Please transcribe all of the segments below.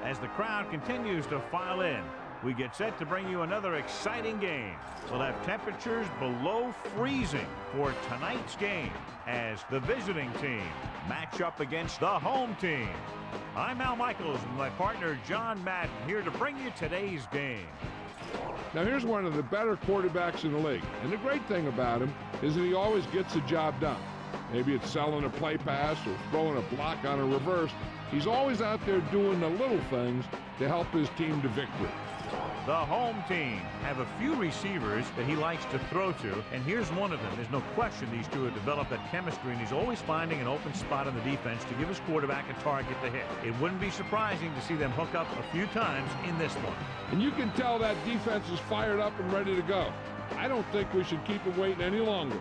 As the crowd continues to file in, we get set to bring you another exciting game. We'll have temperatures below freezing for tonight's game as the visiting team match up against the home team. I'm Al Michaels and my partner John Madden here to bring you today's game. Now here's one of the better quarterbacks in the league, and the great thing about him is that he always gets the job done. Maybe it's selling a play pass or throwing a block on a reverse. He's always out there doing the little things to help his team to victory. The home team have a few receivers that he likes to throw to, and here's one of them. There's no question these two have developed that chemistry, and he's always finding an open spot on the defense to give his quarterback a target to hit. It wouldn't be surprising to see them hook up a few times in this one. And you can tell that defense is fired up and ready to go. I don't think we should keep them waiting any longer.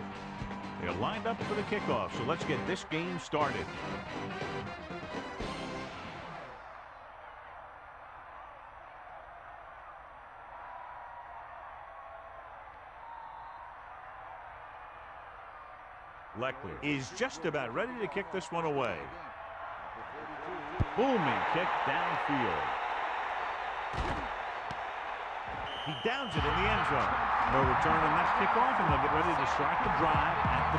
They're lined up for the kickoff, so let's get this game started. Leckley is just about ready to kick this one away. Booming kick downfield. He downs it in the end zone. No return on that kickoff, and they'll get ready to start the drive at the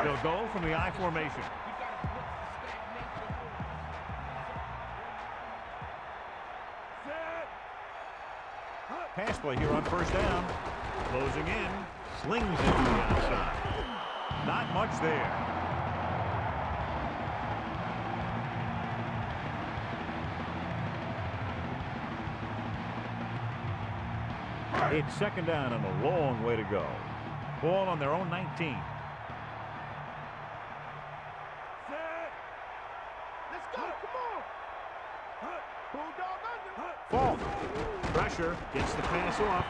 20. They'll go from the I formation. Pass play here on first down. Closing in. Slings it to the outside. Not much there. It's second down and a long way to go. Ball on their own 19. Let's go. Come on. Bulldog under. Fall. Pressure gets the pass off.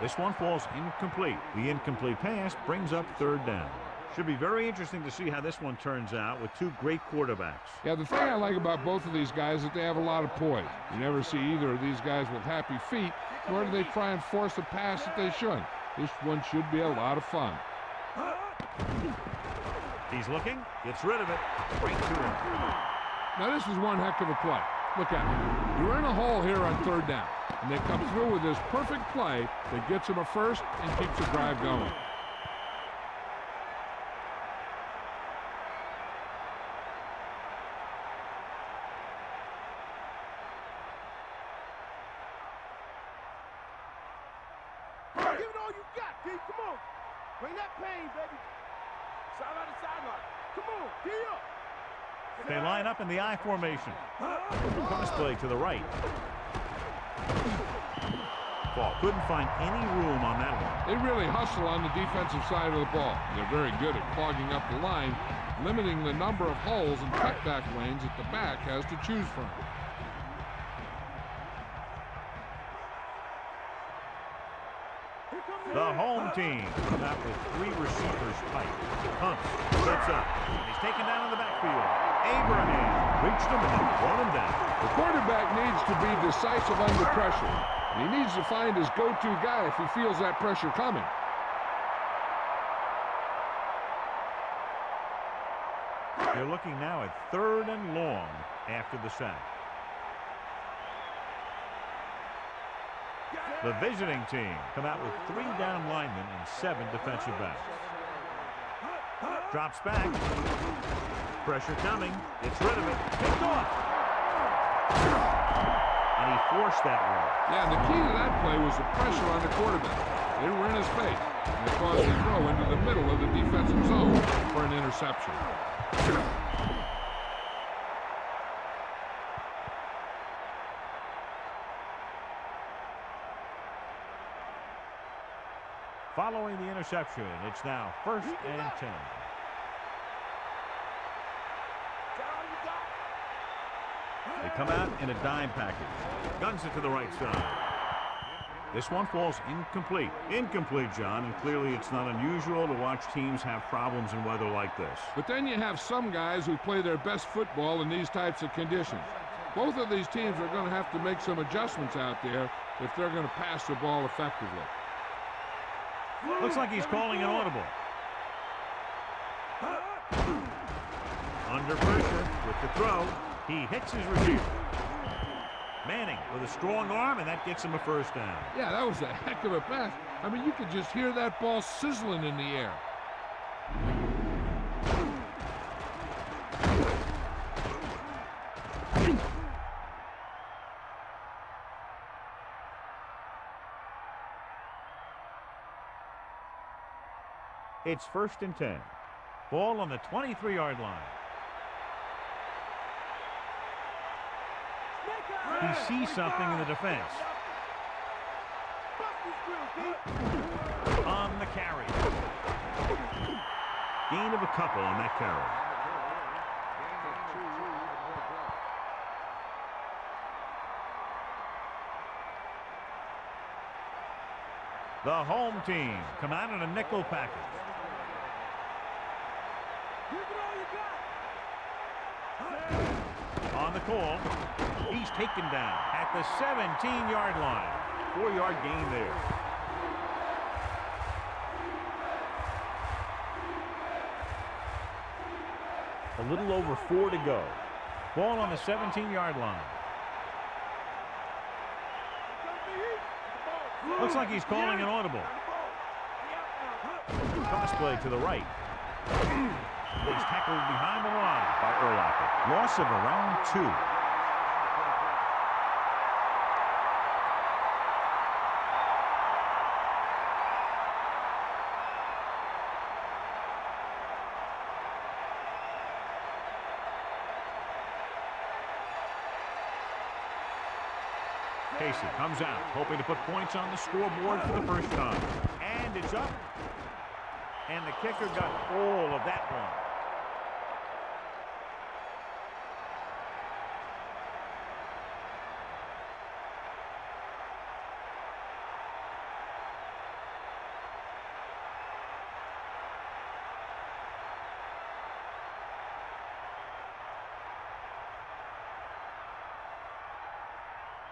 This one falls incomplete. The incomplete pass brings up third down. Should be very interesting to see how this one turns out with two great quarterbacks. Yeah, the thing I like about both of these guys is that they have a lot of poise. You never see either of these guys with happy feet, nor do they try and force a pass that they shouldn't. This one should be a lot of fun. He's looking, gets rid of it, right to him. Now this is one heck of a play. Look at it. You're in a hole here on third down, and they come through with this perfect play that gets them a first and keeps the drive going. Give it all you got, D. Come on. Bring that pain, baby. Sideline to sideline. Come on, D up. They line up in the I formation. Pass play to the right. Ball couldn't find any room on that one. They really hustle on the defensive side of the ball. They're very good at clogging up the line, limiting the number of holes and cutback lanes that the back has to choose from. The home team come out with three receivers tight. Hunts, sets up. He's taken down in the backfield. Abraham reached him and brought him down. The quarterback needs to be decisive under pressure. He needs to find his go-to guy if he feels that pressure coming. They're looking now at third and long after the sack. The visiting team come out with 3 down linemen and 7 defensive backs. Drops back. Pressure coming. Gets rid of it. Picked off. And he forced that one. Yeah, the key to that play was the pressure on the quarterback. They were in his face, and it caused the throw into the middle of the defensive zone for an interception. Following the interception, it's now 1st and 10. They come out in a dime package. Guns it to the right side. This one falls incomplete. Incomplete, John, and clearly it's not unusual to watch teams have problems in weather like this. But then you have some guys who play their best football in these types of conditions. Both of these teams are going to have to make some adjustments out there if they're going to pass the ball effectively. Looks like he's calling an audible. Under pressure with the throw. He hits his receiver. Manning with a strong arm, and that gets him a first down. Yeah, that was a heck of a pass. I mean, you could just hear that ball sizzling in the air. It's 1st and 10. Ball on the 23-yard line. He sees something in the defense. On the carry. Gain of a couple on that carry. The home team come out in a nickel package. On the call, he's taken down at the 17-yard line. 4-yard gain there. A little over 4 to go. Ball on the 17-yard line. Looks like he's calling an audible. Cross play to the right. He's tackled behind the line by Urlacher. Loss of around 2. Casey comes out, hoping to put points on the scoreboard for the first time. And it's up. And the kicker got all of that one.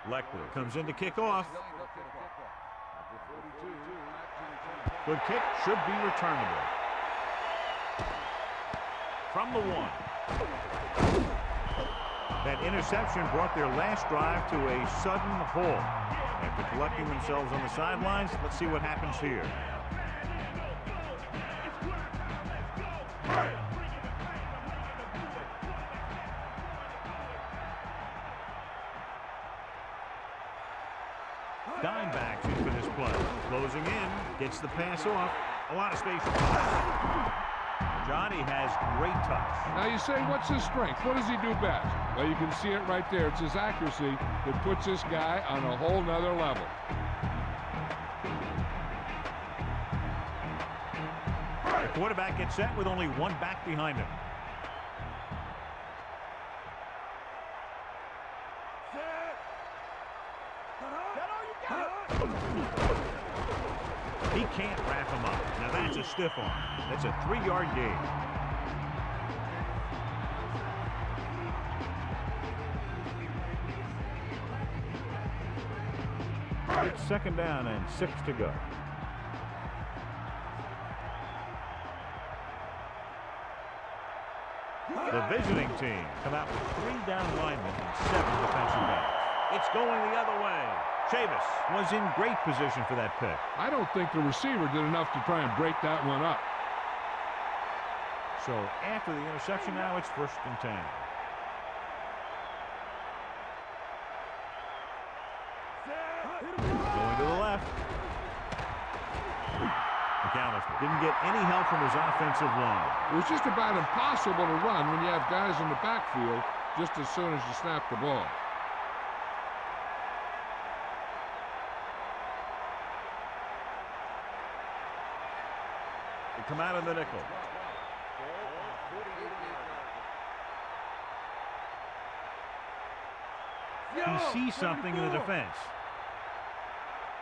Leckler comes in to kick off. Good kick, should be returnable. From the 1. That interception brought their last drive to a sudden halt. After collecting themselves on the sidelines, let's see what happens here. Dime backs in for this play. Closing in, gets the pass off. A lot of space. Johnny has great touch. Now you say, what's his strength? What does he do best? Well, you can see it right there. It's his accuracy that puts this guy on a whole nother level. The quarterback gets set with only one back behind him. He can't wrap him up. Now that's a stiff arm. That's a 3-yard gain. It's 2nd down and 6 to go. The visiting team come out with 3 down linemen and 7 defensive backs. It's going the other way. Chavis was in great position for that pick. I don't think the receiver did enough to try and break that one up. So after the interception now, it's 1st and 10. Going to the left. McAllister didn't get any help from his offensive line. It was just about impossible to run when you have guys in the backfield just as soon as you snap the ball. They come out of the nickel. He sees something in the defense.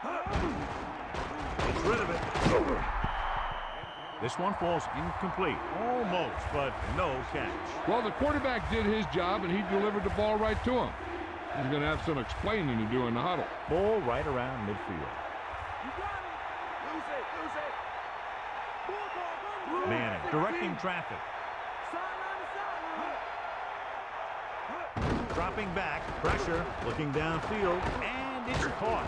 Gets rid of it. This one falls incomplete. Almost, but no catch. Well, the quarterback did his job, and he delivered the ball right to him. He's going to have some explaining to do in the huddle. Ball right around midfield. Manning directing traffic. Dropping back, pressure, looking downfield, and it's caught.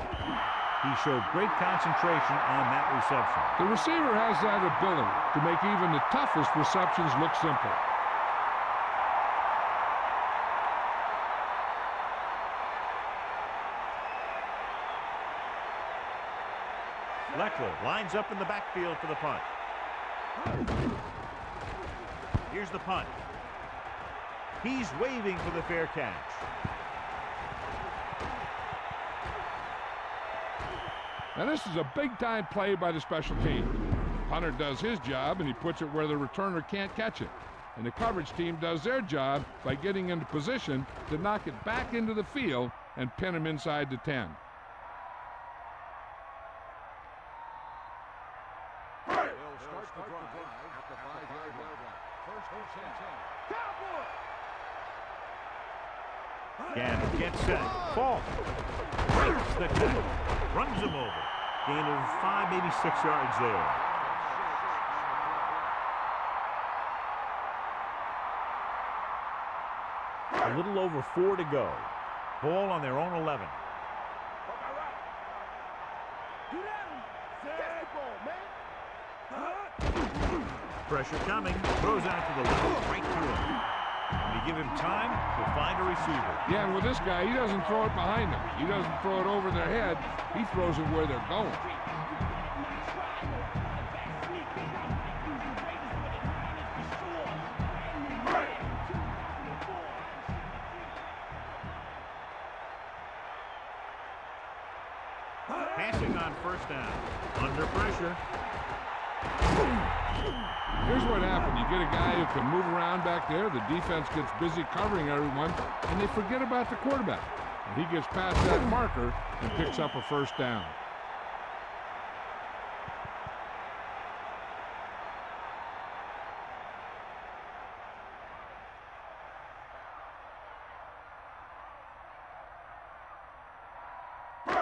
He showed great concentration on that reception. The receiver has that ability to make even the toughest receptions look simple. Leckler lines up in the backfield for the punt. Here's the punt. He's waving for the fair catch. Now this is a big-time play by the special team. Punter does his job, and he puts it where the returner can't catch it. And the coverage team does their job by getting into position to knock it back into the field and pin him inside the 10. Gannon gets set. Ball. Breaks the tackle. Runs him over. Gain of 5, maybe 6 yards there. A little over 4 to go. Ball on their own 11. Pressure coming. Throws out to the left. Right to him. And you give him time to find a receiver. Yeah, and with this guy, he doesn't throw it behind them. He doesn't throw it over their head. He throws it where they're going. Passing on first down. Under pressure. Here's what happened. You get a guy who can move around back there. The defense gets busy covering everyone, and they forget about the quarterback. And he gets past that marker and picks up a first down.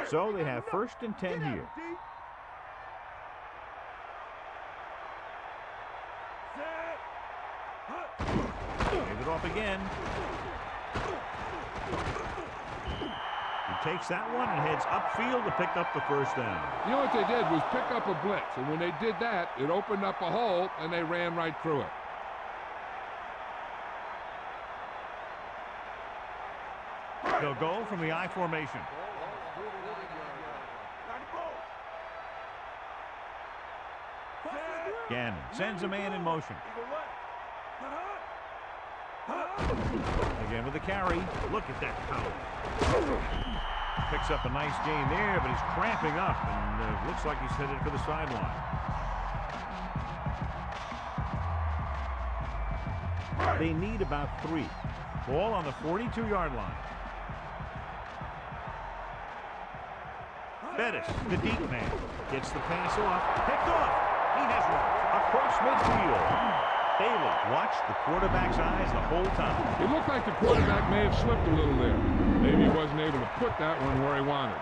So they have 1st and 10 here. Give it off again. He takes that one and heads upfield to pick up the first down. You know what they did was pick up a blitz, and when they did that, it opened up a hole, and they ran right through it. They'll go from the I formation. Gannon sends a man in motion. Again with the carry. Look at that power. Picks up a nice gain there, but he's cramping up, and looks like he's headed for the sideline. They need about 3. Ball on the 42-yard line. Bettis, the deep man, gets the pass off. Picked off. He has one across midfield. Bailey watched the quarterback's eyes the whole time. It looked like the quarterback may have slipped a little there. Maybe he wasn't able to put that one where he wanted.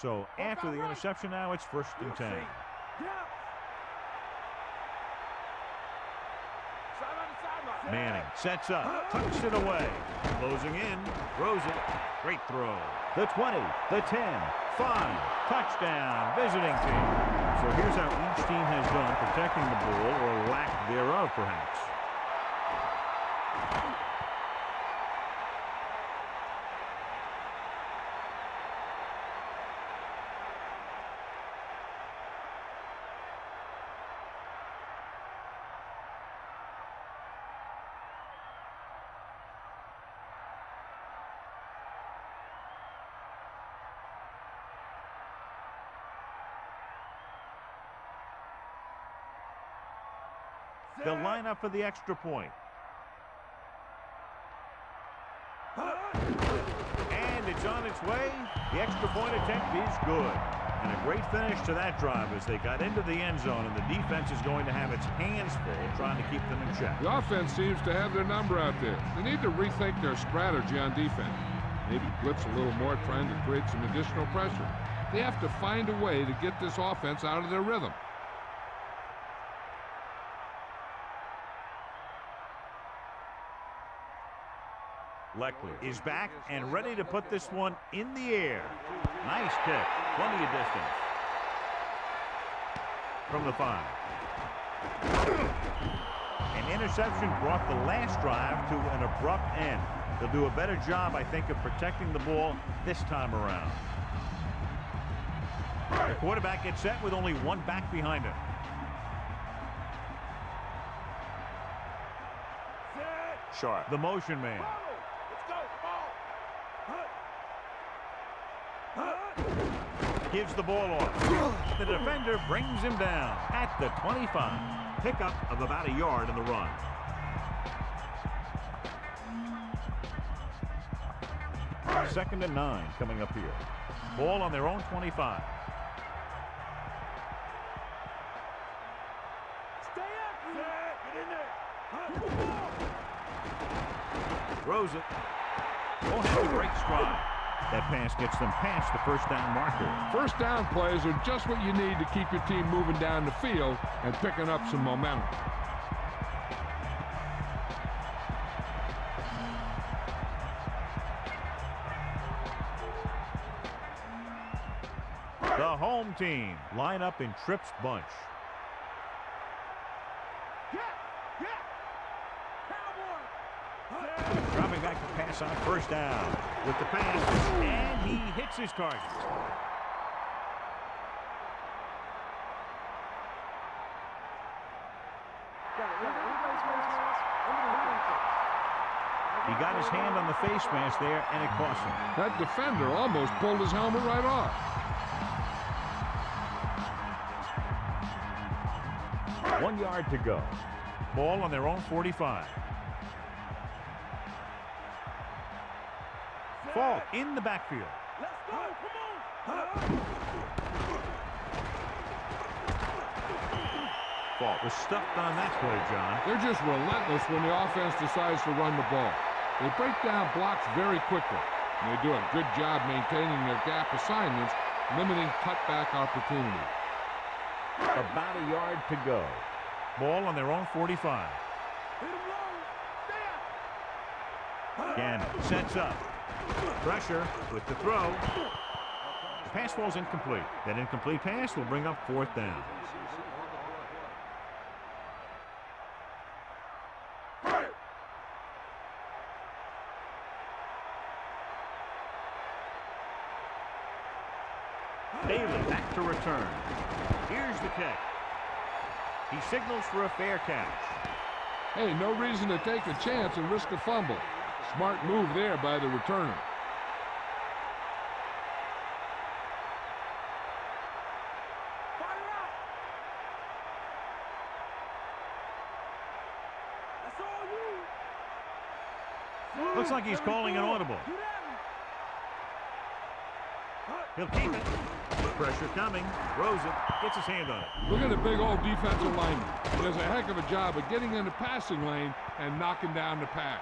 So after the interception now, it's 1st and 10. Manning sets up, tucks it away, closing in, throws it, great throw. The 20, the 10, 5, touchdown, visiting team. So here's how each team has done protecting the ball, or lack thereof, perhaps. They'll line up for the extra point. And it's on its way. The extra point attempt is good. And a great finish to that drive as they got into the end zone, and the defense is going to have its hands full trying to keep them in check. The offense seems to have their number out there. They need to rethink their strategy on defense. Maybe blitz a little more, trying to create some additional pressure. They have to find a way to get this offense out of their rhythm. Leclerc is back and ready to put this one in the air. Nice kick. Plenty of distance. From the 5. An interception brought the last drive to an abrupt end. They'll do a better job, I think, of protecting the ball this time around. The quarterback gets set with only one back behind him. Sharp, the motion man. Gives the ball off. The defender brings him down at the 25. Pickup of about a yard in the run. Second and 9 coming up here. Ball on their own 25. Stay up, get in there. Throws it. Won't have to break stride. That pass gets them past the first down marker. First down plays are just what you need to keep your team moving down the field and picking up some momentum. The home team line up in Tripp's bunch. Dropping back to pass on first down with the pass, and he hits his target. He got his hand on the face mask there, and it cost him. That defender almost pulled his helmet right off. One yard to go. Ball on their own 45. Fault in the backfield. Let's go, come on. Fault was stuffed on that play, John. They're just relentless when the offense decides to run the ball. They break down blocks very quickly, and they do a good job maintaining their gap assignments, limiting cutback opportunity. About a yard to go. Ball on their own 45. Hit him low. Gannon sets up. Pressure with the throw. Pass falls incomplete. That incomplete pass will bring up fourth down. Daly back to return. Here's the kick. He signals for a fair catch. Hey, no reason to take a chance and risk a fumble. Smart move there by the returner. Looks like he's calling an audible. He'll keep it. Pressure coming. Throws it. Gets his hand on it. Look at the big old defensive lineman. He does a heck of a job of getting in the passing lane and knocking down the pass.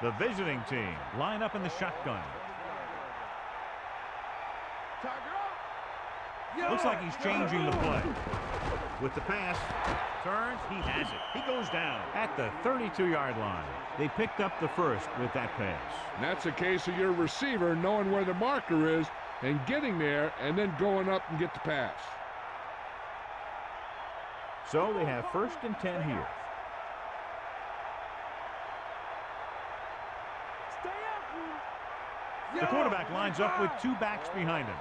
The visiting team line up in the shotgun. Looks like he's changing the play. With the pass, turns, he has it. He goes down at the 32-yard line. They picked up the first with that pass. And that's a case of your receiver knowing where the marker is and getting there and then going up and get the pass. So they have first and 10 here. The quarterback lines up with two backs behind him.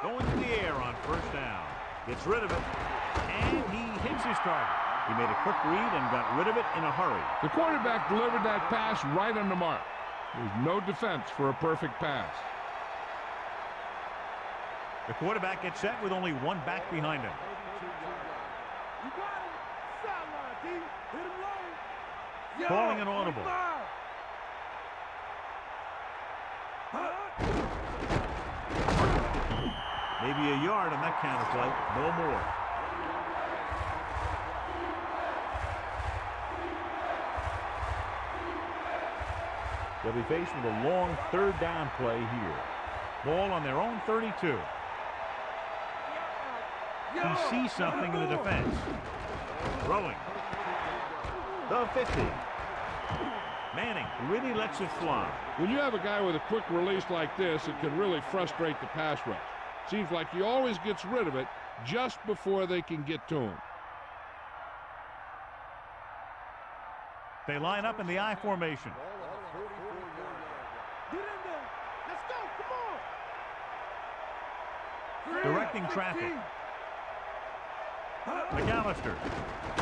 Going to the air on first down. Gets rid of it, and he hits his target. He made a quick read and got rid of it in a hurry. The quarterback delivered that pass right on the mark. There's no defense for a perfect pass. The quarterback gets set with only one back behind him. You got it, Hit him low. Calling an audible. Maybe a yard on that counterplay. No more. They'll be faced with a long third down play here. Ball on their own 32. He sees something in the defense. Throwing. The 50. Manning really lets it fly. When you have a guy with a quick release like this, it can really frustrate the pass rush. Seems like he always gets rid of it just before they can get to him. They line up in the I formation. Get in there. Let's go. Come on. Directing traffic. McAllister.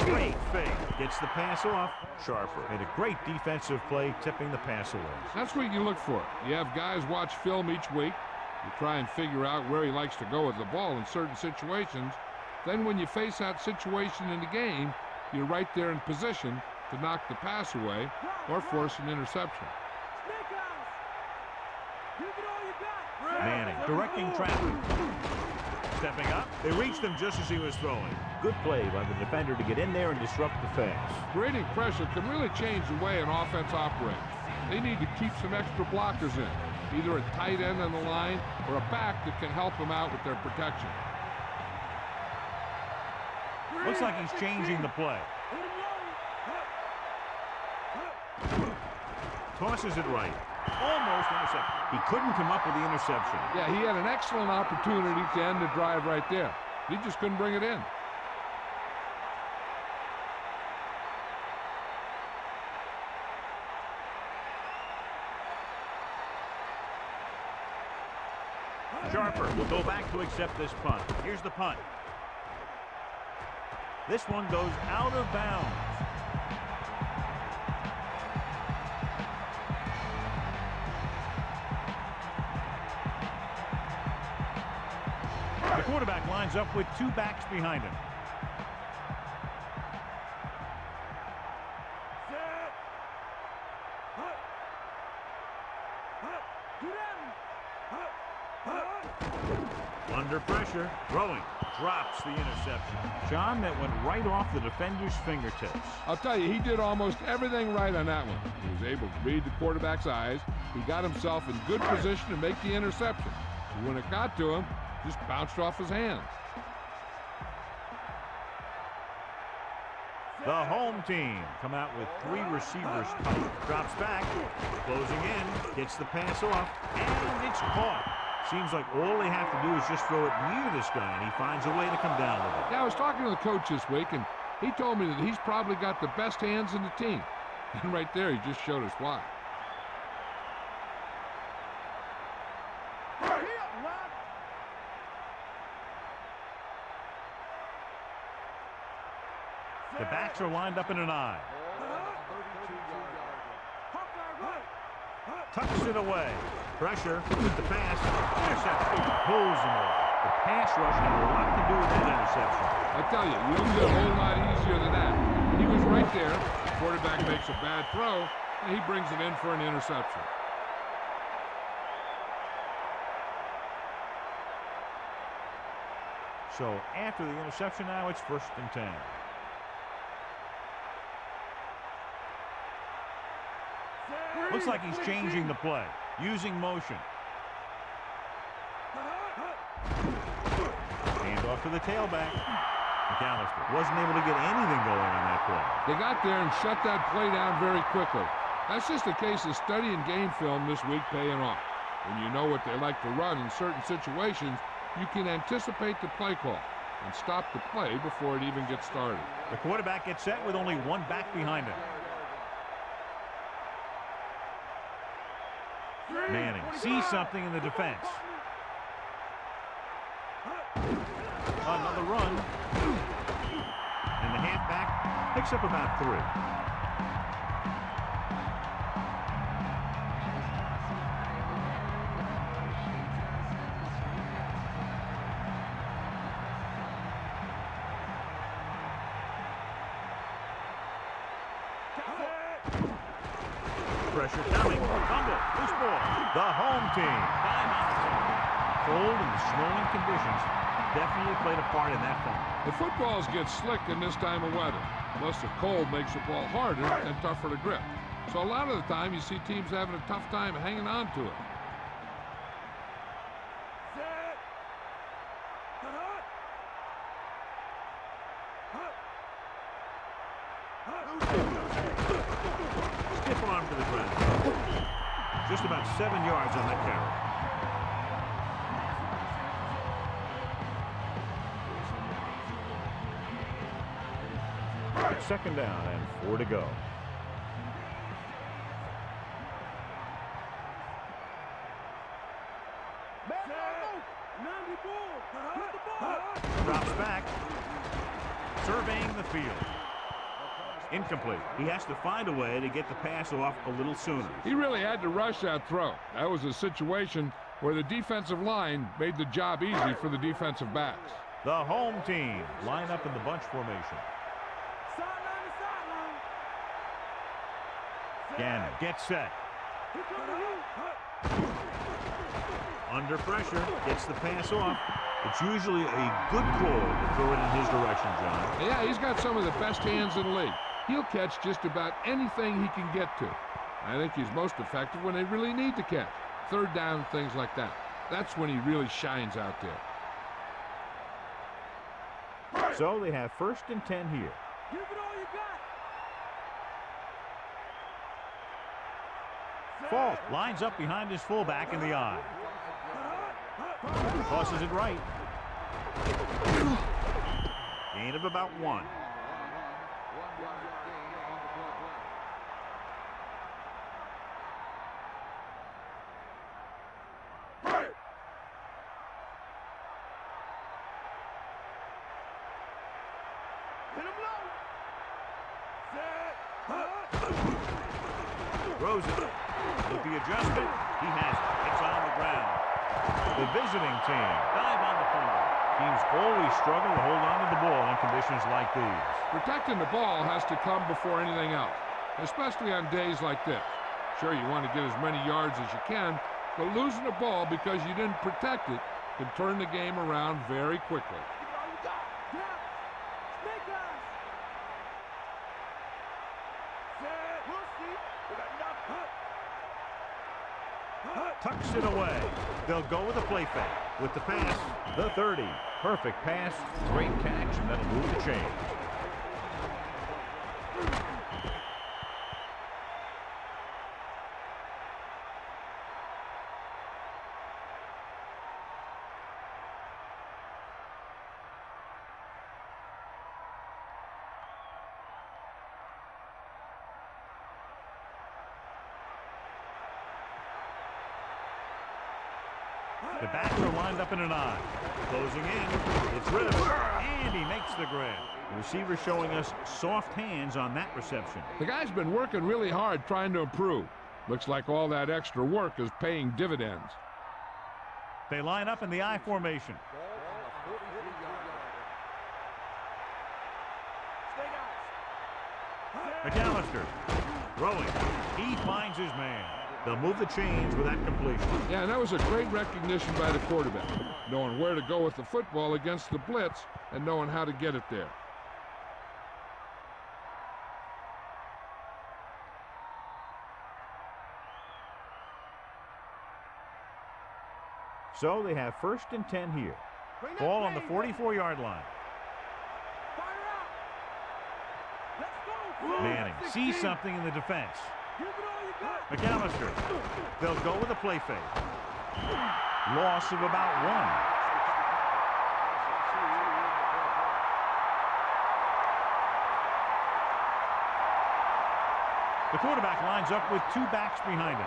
Great fake. Gets the pass off. Sharper made a great defensive play, tipping the pass away. That's what you look for. You have guys watch film each week. You try and figure out where he likes to go with the ball in certain situations. Then when you face that situation in the game, you're right there in position to knock the pass away or force an interception. Manning directing traffic. Stepping up. They reached him just as he was throwing. Good play by the defender to get in there and disrupt the pass. Creating pressure can really change the way an offense operates. They need to keep some extra blockers in, either a tight end on the line or a back that can help them out with their protection. Looks like he's changing the play. Tosses it right. Almost intercepted. He couldn't come up with the interception. Yeah, he had an excellent opportunity to end the drive right there. He just couldn't bring it in. Sharper will go back to accept this punt. Here's the punt. This one goes out of bounds. The quarterback lines up with two backs behind him. Under pressure, throwing, drops the interception. John, that went right off the defender's fingertips. I'll tell you, he did almost everything right on that one. He was able to read the quarterback's eyes. He got himself in good position to make the interception. And when it got to him, just bounced off his hands. The home team come out with three receivers. Drops back, closing in, gets the pass off, and it's caught. Seems like all they have to do is just throw it near this guy, and he finds a way to come down with it. Yeah, I was talking to the coach this week, and he told me that he's probably got the best hands in the team. And right there, he just showed us why. The backs are lined up in an I. Tucks it away. Pressure with the pass. Interception. Pulls him off. The pass rush had a lot to do with that interception. I tell you, you can get a whole lot easier than that. He was right there. The quarterback makes a bad throw, and he brings it in for an interception. So after the interception now, it's 1st and 10. Looks like he's changing the play, using motion. Hand off to the tailback. McAllister wasn't able to get anything going on that play. They got there and shut that play down very quickly. That's just a case of studying game film this week paying off. When you know what they like to run in certain situations, you can anticipate the play call and stop the play before it even gets started. The quarterback gets set with only one back behind him. Manning sees something in the defense. Another run. And the halfback picks up about 3. Pressure coming. Fumble. Loose ball. The home team. Cold and the snowing conditions definitely played a part in that fumble. The footballs get slick in this time of weather. Plus, the cold makes the ball harder and tougher to grip. So a lot of the time, you see teams having a tough time hanging on to it. Set. Stiff arm to the ground. Just about 7 yards on that carry. It's second down and 4 to go. Drops back. Surveying the field. Incomplete. He has to find a way to get the pass off a little sooner. He really had to rush that throw. That was a situation where the defensive line made the job easy for the defensive backs. The home team line up in the bunch formation. Sideline to sideline. Gannon gets set. Under pressure, gets the pass off. It's usually a good call to throw it in his direction, John. Yeah, he's got some of the best hands in the league. He'll catch just about anything he can get to. I think he's most effective when they really need to catch. Third down, things like that. That's when he really shines out there. So they have first and 10 here. Give it all you got. Fault lines up behind his fullback in the eye. Tosses it right. Gain of about 1. Hit him low. Set. Throws it. With the adjustment, he has it. It's on the ground. The visiting team dive on the fumble. Teams always struggle to hold on to the ball in conditions like these. Protecting the ball has to come before anything else, especially on days like this. Sure, you want to get as many yards as you can, but losing the ball because you didn't protect it can turn the game around very quickly. Give it all you got. Down. Snake eyes. Set. We'll see. We got enough. Tucks it away. They'll go with a play fake. With the pass, the 30. Perfect pass, great catch, and that'll move the chains. The backs are lined up in an eye. Closing in. It's Ritter. And he makes the grab. The receiver showing us soft hands on that reception. The guy's been working really hard trying to improve. Looks like all that extra work is paying dividends. They line up in the I formation. McAllister throwing. He finds his man. They'll move the chains with that completion. Yeah, and that was a great recognition by the quarterback, knowing where to go with the football against the blitz and knowing how to get it there. So they have first and 10 here. Ball on the 44-yard line. Fire out. Let's go. Manning sees something in the defense. Give it all you got. McAllister. They'll go with a play fake. Loss of about 1. The quarterback lines up with 2 backs behind him.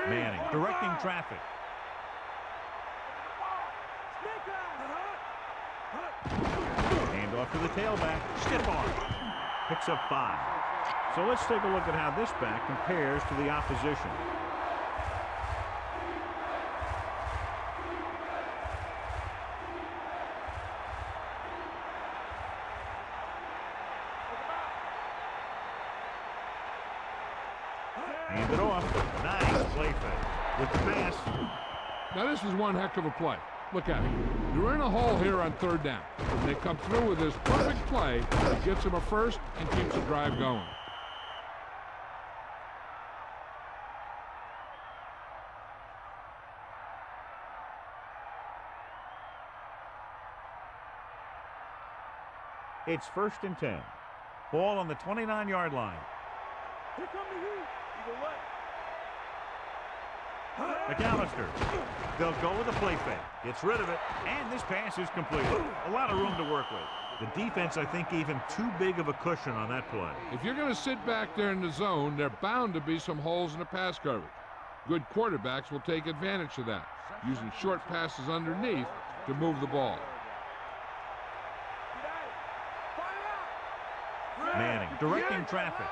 Manning directing traffic. Hand off to the tailback. Stiff arm. Picks up 5. So let's take a look at how this back compares to the opposition. Hand it off. Nice play fake. With the pass. Now this is one heck of a play. Look at it. You're in a hole here on third down. And they come through with this perfect play that gets them a first and keeps the drive going. It's 1st and 10. Ball on the 29-yard line. Here come the heat. You go left. McAllister. They'll go with a play fake. Gets rid of it, and this pass is complete. A lot of room to work with. The defense, I think, even too big of a cushion on that play. If you're going to sit back there in the zone, there are bound to be some holes in the pass coverage. Good quarterbacks will take advantage of that, using short passes underneath to move the ball. Manning directing traffic.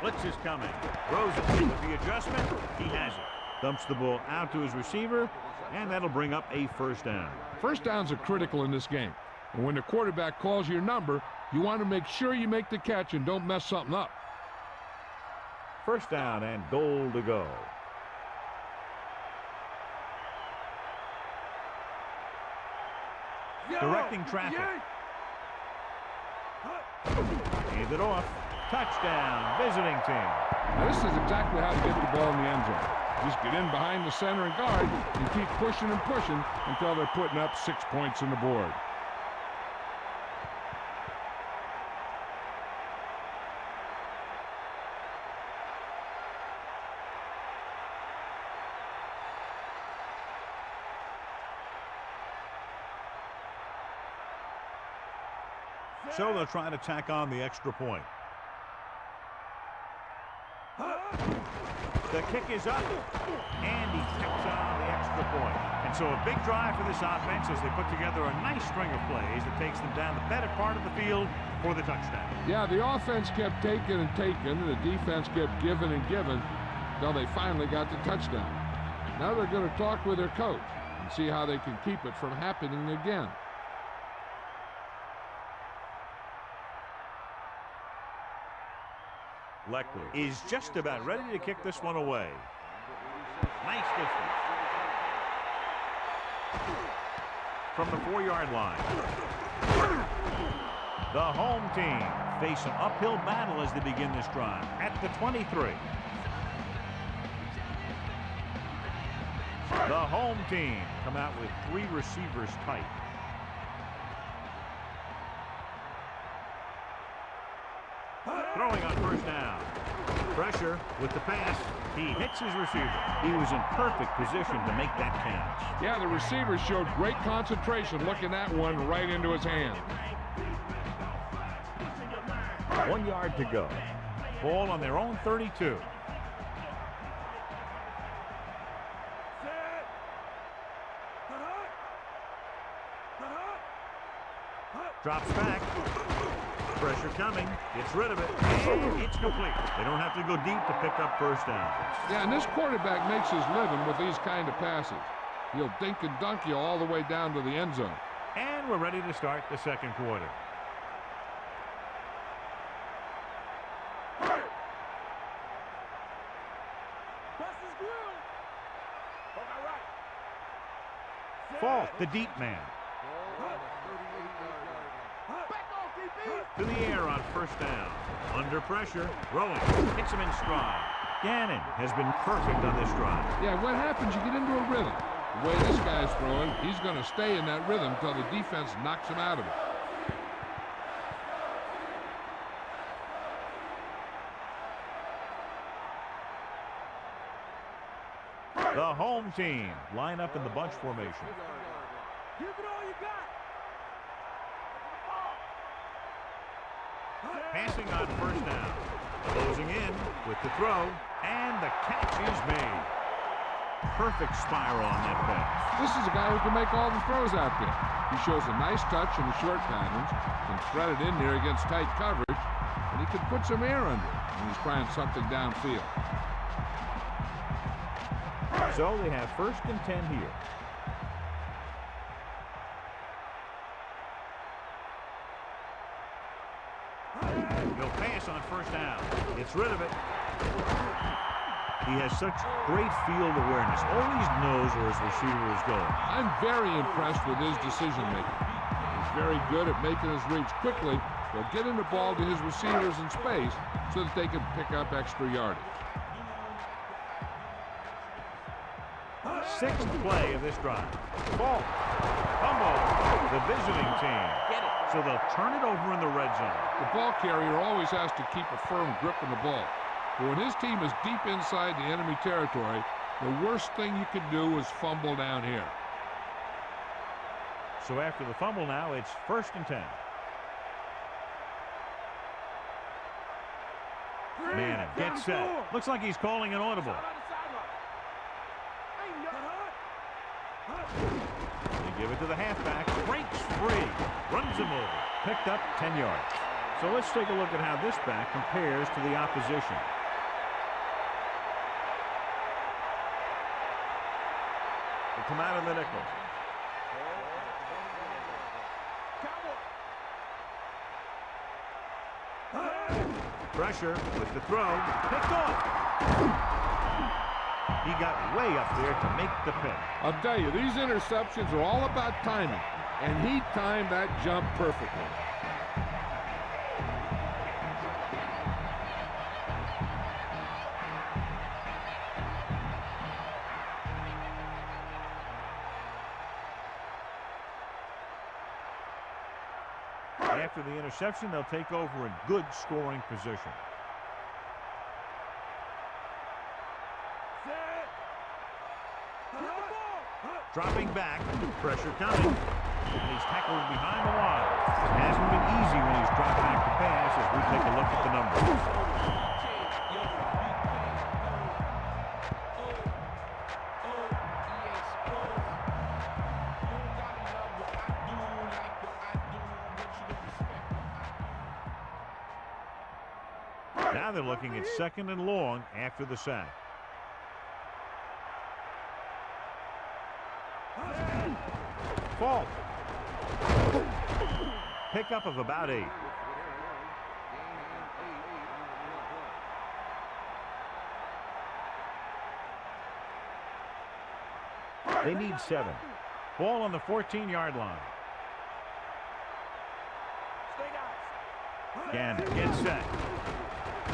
Blitz is coming. Throws it with the adjustment. He has it. Dumps the ball out to his receiver, and that'll bring up a first down. First downs are critical in this game. And when the quarterback calls your number, you want to make sure you make the catch and don't mess something up. First down and goal to go. Directing traffic. Hand it off. Touchdown, visiting team. Now this is exactly how to get the ball in the end zone. Just get in behind the center and guard and keep pushing and pushing until they're putting up 6 points on the board. So they'll try to tack on the extra point. The kick is up, and he kicks on the extra point. And so a big drive for this offense as they put together a nice string of plays that takes them down the better part of the field for the touchdown. Yeah, the offense kept taking and taking, and the defense kept giving and giving until they finally got the touchdown. Now they're going to talk with their coach and see how they can keep it from happening again. Leclerc is just about ready to kick this one away. Nice distance. From the 4-yard line. The home team face an uphill battle as they begin this drive at the 23. The home team come out with 3 receivers tight. Throwing on first down. Pressure with the pass. He hits his receiver. He was in perfect position to make that catch. Yeah, the receiver showed great concentration looking that one right into his hand. 1 yard to go. Ball on their own 32. Drops back. Pressure coming. Gets rid of it. And it's complete. They don't have to go deep to pick up first down. Yeah, and this quarterback makes his living with these kind of passes. He'll dink and dunk you all the way down to the end zone. And we're ready to start the second quarter. Fault, the deep man. To the air on first down. Under pressure, throwing. Hits him in stride. Gannon has been perfect on this drive. Yeah, what happens, you get into a rhythm. The way this guy's throwing, he's going to stay in that rhythm until the defense knocks him out of it. The home team line up in the bunch formation. Give it all you got. Passing on first down. Closing in with the throw, and the catch is made. Perfect spiral on that pass. This is a guy who can make all the throws out there. He shows a nice touch in the short patterns, can thread it in there against tight coverage, and he can put some air under it when he's trying something downfield. So they have 1st and 10 here. He'll pass on first down. Gets rid of it. He has such great field awareness. Always knows where his receiver is going. I'm very impressed with his decision-making. He's very good at making his reads quickly while getting the ball to his receivers in space so that they can pick up extra yardage. Sixth play of this drive. Ball. Fumble. The visiting team. So they'll turn it over in the red zone. The ball carrier always has to keep a firm grip on the ball. But when his team is deep inside the enemy territory, the worst thing you can do is fumble down here. So after the fumble now, it's 1st and 10. Madden gets set. Looks like he's calling an audible. They give it to the halfback. Breaks free. Runs him over. Picked up 10 yards. So let's take a look at how this back compares to the opposition. They come out in the nickel. Pressure with the throw. Picked off. He got way up there to make the pick. I'll tell you, these interceptions are all about timing, and he timed that jump perfectly. After the interception, they'll take over in good scoring position. Dropping back, pressure coming, and he's tackled behind the line. It hasn't been easy when he's dropped back to pass as we take a look at the numbers. Now they're looking at 2nd and long after the sack. Fault. Pickup of about 8. They need 7. Ball on the 14-yard line. Gannon gets set.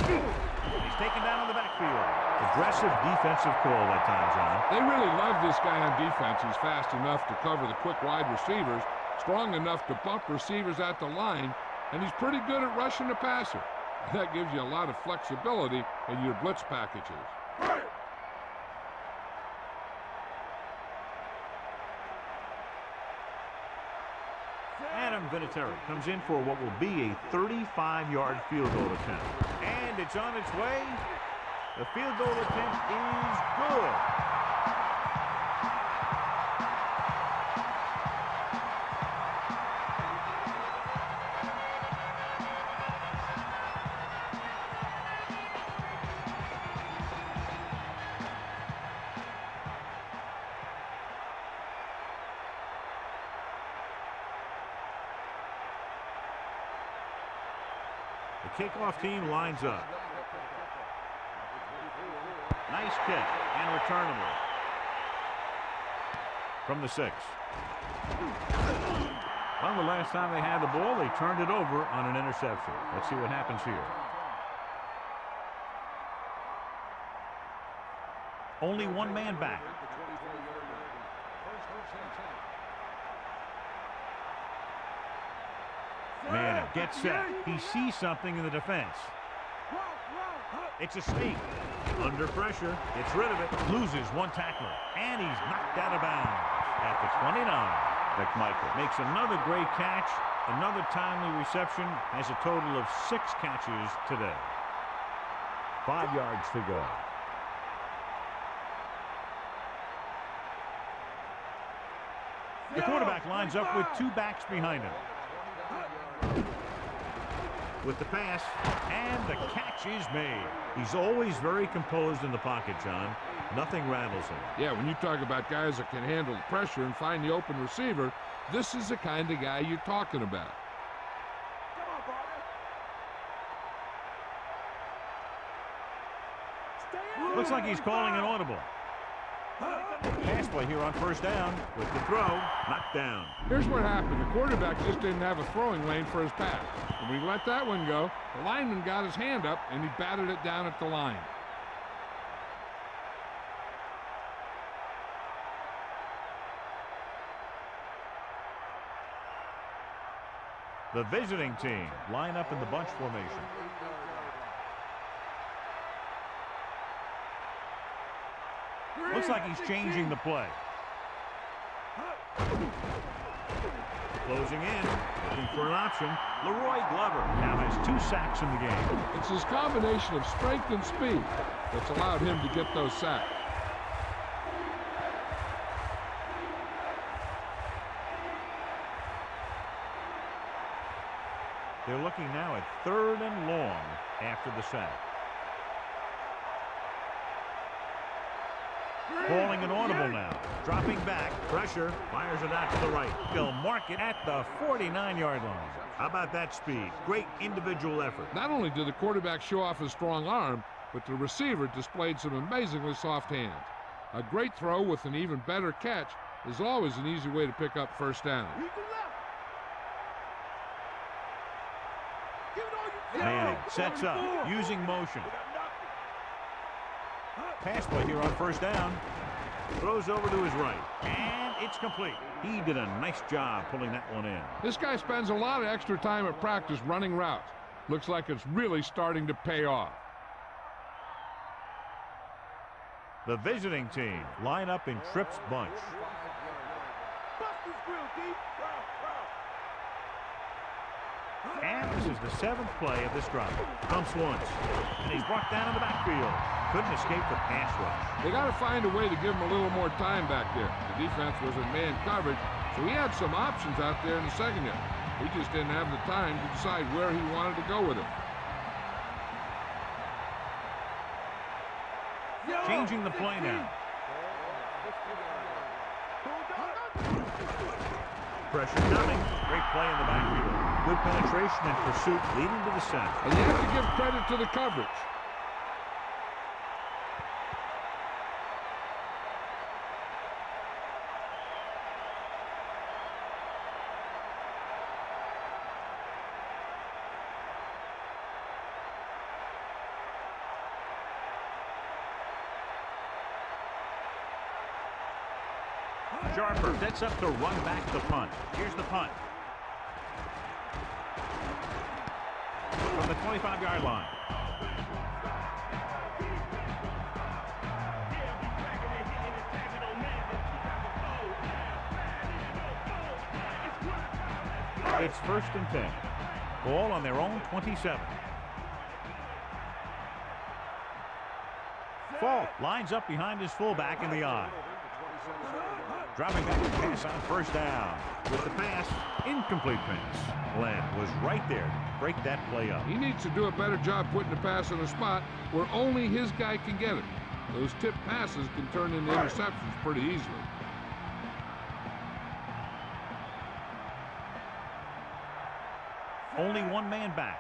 He's taken down in the backfield. Aggressive defensive call that time, John. They really love this guy on defense. He's fast enough to cover the quick wide receivers, strong enough to bump receivers at the line, and he's pretty good at rushing the passer. That gives you a lot of flexibility in your blitz packages. Adam Vinatieri comes in for what will be a 35-yard field goal attempt. And it's on its way. The field goal attempt is good. The kickoff team lines up. Nice kick and returnable from the 6. Well, the last time they had the ball, they turned it over on an interception. Let's see what happens here. Only one man back. Madden gets set. He sees something in the defense. It's a sneak. Under pressure. Gets rid of it. Loses one tackler. And he's knocked out of bounds at the 29. McMichael makes another great catch. Another timely reception. Has a total of 6 catches today. 5 yards to go. The quarterback lines up with 2 backs behind him. With the pass, and the catch is made. He's always very composed in the pocket, John. Nothing rattles him. Yeah, when you talk about guys that can handle the pressure and find the open receiver, this is the kind of guy you're talking about. Looks like he's calling an audible. Pass play here on first down with the throw knocked down. Here's what happened. The quarterback just didn't have a throwing lane for his pass. When he let that one go, the lineman got his hand up and he batted it down at the line. The visiting team line up in the bunch formation. Looks like he's changing the play. Closing in, looking for an option. Leroy Glover now has 2 sacks in the game. It's his combination of strength and speed that's allowed him to get those sacks. They're looking now at 3rd and long after the sack. Calling an audible now. Dropping back. Pressure. Fires it out to the right. They'll mark it at the 49-yard line. How about that speed? Great individual effort. Not only did the quarterback show off his strong arm, but the receiver displayed some amazingly soft hands. A great throw with an even better catch is always an easy way to pick up first down. Manning sets up, using motion. Pass play here on first down. Throws over to his right. And it's complete. He did a nice job pulling that one in. This guy spends a lot of extra time at practice running routes. Looks like it's really starting to pay off. The visiting team line up in Tripp's bunch. And this is the 7th play of this drive. Pumps once, and he's brought down in the backfield. Couldn't escape the pass rush. They got to find a way to give him a little more time back there. The defense was in man coverage, so he had some options out there in the secondary. He just didn't have the time to decide where he wanted to go with it. Changing the play now. Pressure coming. Great play in the backfield. Good penetration and pursuit leading to the center. And you have to give credit to the coverage. Sharper sets up to run back the punt. Here's the punt. From the 25-yard line. It's 1st and 10. Ball on their own 27. Falk lines up behind his fullback in the eye. Dropping back to pass on first down. With the pass, incomplete pass. Glenn was right there to break that play up. He needs to do a better job putting the pass in a spot where only his guy can get it. Those tip passes can turn into interceptions pretty easily. Only one man back.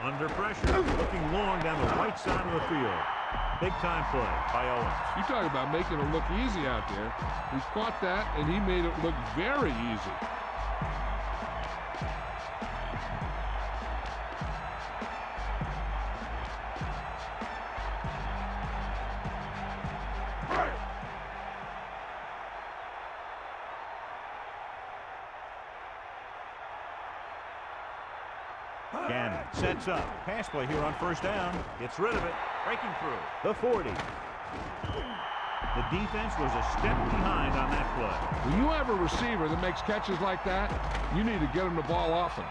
Under pressure, looking long down the right side of the field. Big time play by Owens. You talk about making it look easy out there. He caught that, and he made it look very easy. Gannon sets up. Pass play here on first down. Gets rid of it. Breaking through. The 40. The defense was a step behind on that play. When you have a receiver that makes catches like that, you need to get him the ball often.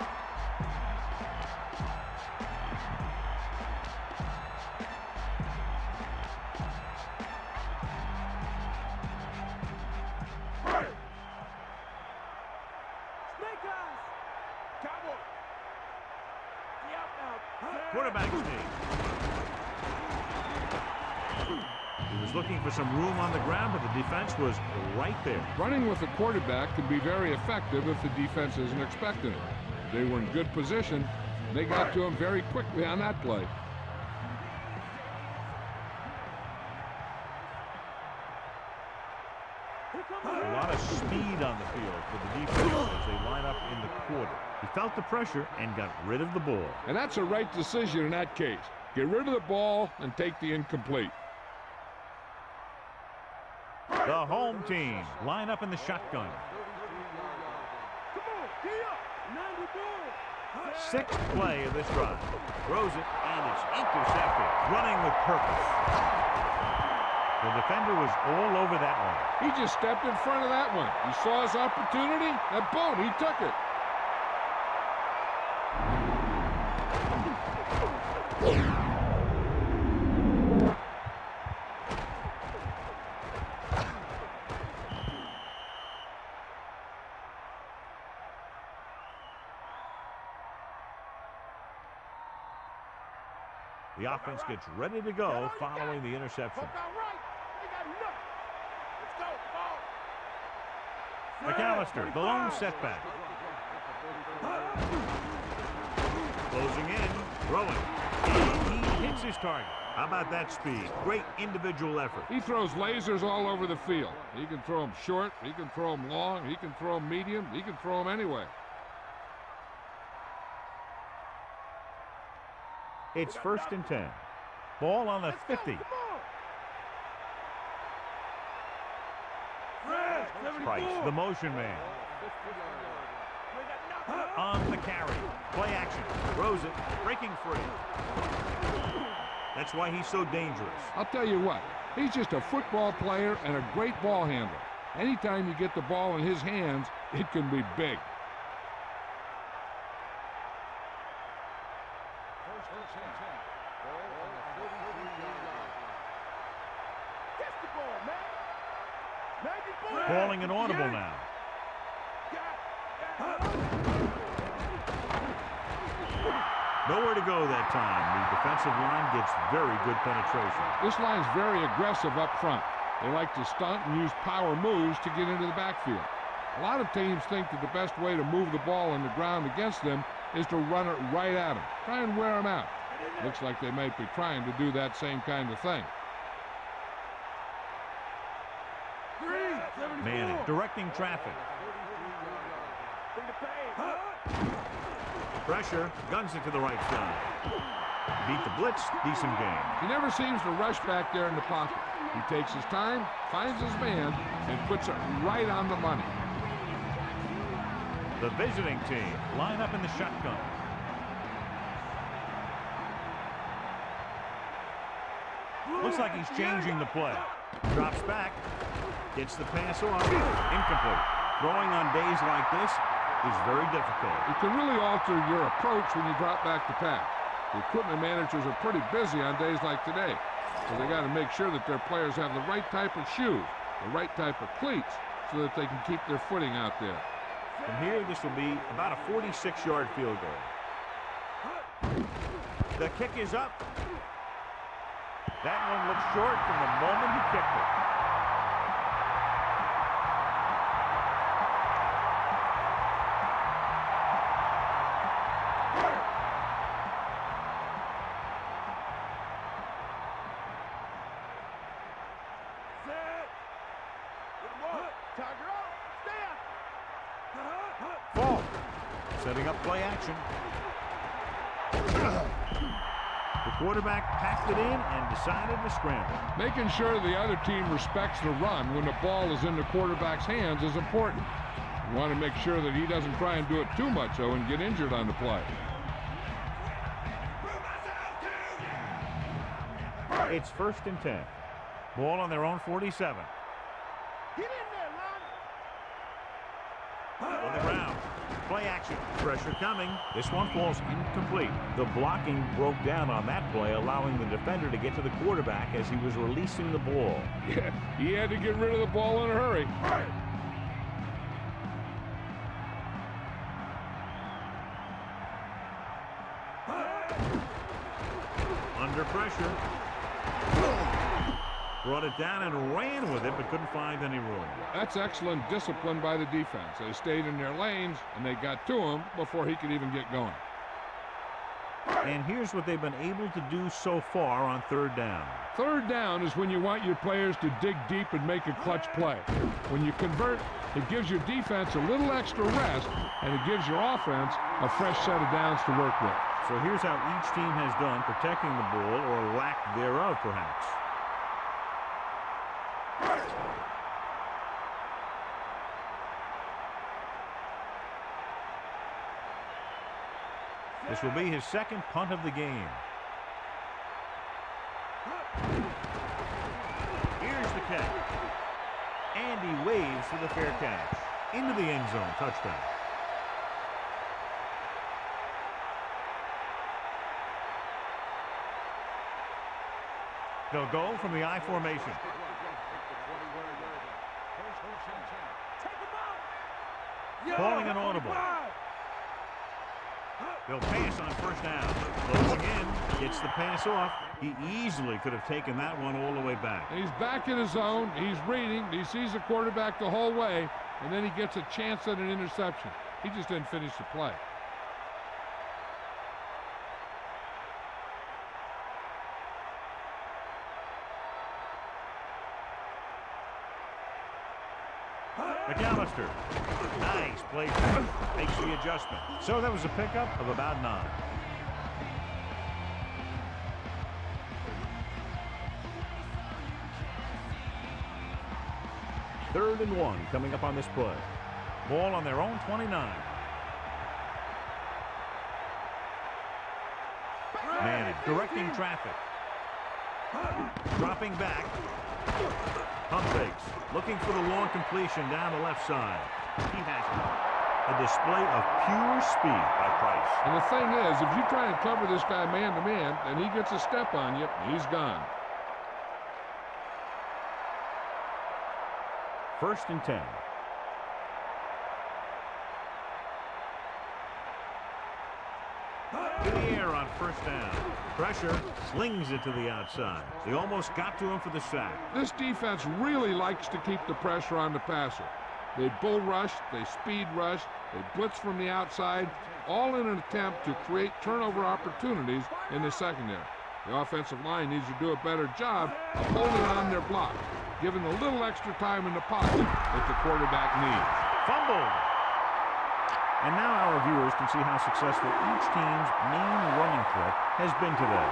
Quarterback sneak. He was looking for some room on the ground, but the defense was right there. Running with a quarterback can be very effective if the defense isn't expecting it. They were in good position. They got to him very quickly on that play. speed on the field for the defense as they line up in the quarter. He felt the pressure and got rid of the ball. And that's a right decision in that case. Get rid of the ball and take the incomplete. The home team line up in the shotgun. Come on, gee up. 90 ball. Sixth play of this drive. Throws it, and it's intercepted. Running with purpose. The defender was all over that one. He just stepped in front of that one. He saw his opportunity, and boom, he took it. The offense gets ready to go following the interception. Poke out right. They got nothing. Let's go, ball. McAllister, the lone setback. Closing in, throwing. And he hits his target. How about that speed? Great individual effort. He throws lasers all over the field. He can throw them short, he can throw them long, he can throw them medium, he can throw them anyway. It's 1st and 10. Ball on the 50. Price, the motion man. On the carry. Play action. Throws it. Breaking free. That's why he's so dangerous. I'll tell you what, he's just a football player and a great ball handler. Anytime you get the ball in his hands, it can be big. Calling an audible now. Nowhere to go that time. The defensive line gets very good penetration. This line's very aggressive up front. They like to stunt and use power moves to get into the backfield. A lot of teams think that the best way to move the ball on the ground against them is to run it right at them. Try and wear them out. Looks like they might be trying to do that same kind of thing. Manning directing traffic. Pressure, guns it to the right side. Beat the blitz, decent game. He never seems to rush back there in the pocket. He takes his time, finds his man, and puts it right on the money. The visiting team line up in the shotgun. Looks like he's changing the play. Drops back. Gets the pass off. Incomplete. Throwing on days like this is very difficult. It can really alter your approach when you drop back to pass. The equipment managers are pretty busy on days like today, so they got to make sure that their players have the right type of shoes, the right type of cleats, so that they can keep their footing out there. From here, this will be about a 46-yard field goal. The kick is up. That one looks short from the moment he kicked it. Ball. Setting up play action. The quarterback packed it in and decided to scramble. Making sure the other team respects the run when the ball is in the quarterback's hands is important. You want to make sure that he doesn't try and do it too much, though, and get injured on the play. It's 1st and 10. Ball on their own 47. Get in there, Lon. On the ground. Play action. Pressure coming. This one falls incomplete. The blocking broke down on that play, allowing the defender to get to the quarterback as he was releasing the ball. Yeah, he had to get rid of the ball in a hurry. Under pressure. Brought it down and ran with it, but couldn't find any room. That's excellent discipline by the defense. They stayed in their lanes, and they got to him before he could even get going. And here's what they've been able to do so far on 3rd down. 3rd down is when you want your players to dig deep and make a clutch play. When you convert, It gives your defense a little extra rest, and it gives your offense a fresh set of downs to work with. So here's how each team has done protecting the ball, or lack thereof, perhaps. This will be his second punt of the game. Here's the catch. And he waves for the fair catch. Into the end zone. Touchdown. They'll go from the I formation. Calling an audible. They'll pass on first down. Closing in, gets the pass off. He easily could have taken that one all the way back. He's back in his zone. He's reading. He sees the quarterback the whole way, and then he gets a chance at an interception. He just didn't finish the play. McAllister. Nice play. Makes the adjustment. So that was a pickup of about 9. Third and 1 coming up on this play. Ball on their own 29. Manning directing traffic. Dropping back. Pump fakes. Looking for the long completion down the left side. He has it. A display of pure speed by Price. And the thing is, if you try and cover this guy man-to-man, and he gets a step on you, he's gone. First and 10. In the air on first down. Pressure, slings it to the outside. They almost got to him for the sack. This defense really likes to keep the pressure on the passer. They bull rush, they speed rush, they blitz from the outside, all in an attempt to create turnover opportunities in the secondary. The offensive line needs to do a better job of holding on their block, giving a little extra time in the pocket that the quarterback needs. Fumbled. And now our viewers can see how successful each team's main running threat has been today.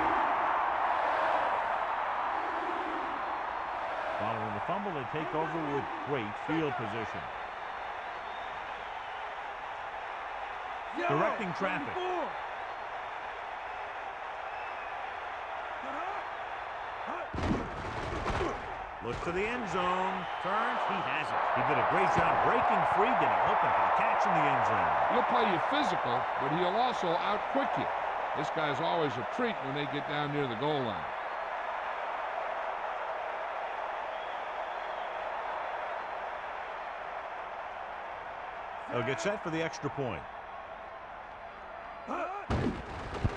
Following the fumble, they take over with great field position. Directing traffic. Looks to the end zone. Turns. He has it. He did a great job breaking free, getting open for the catch in the end zone. He'll play you physical, but he'll also out-quick you. This guy's always a treat when they get down near the goal line. They'll get set for the extra point.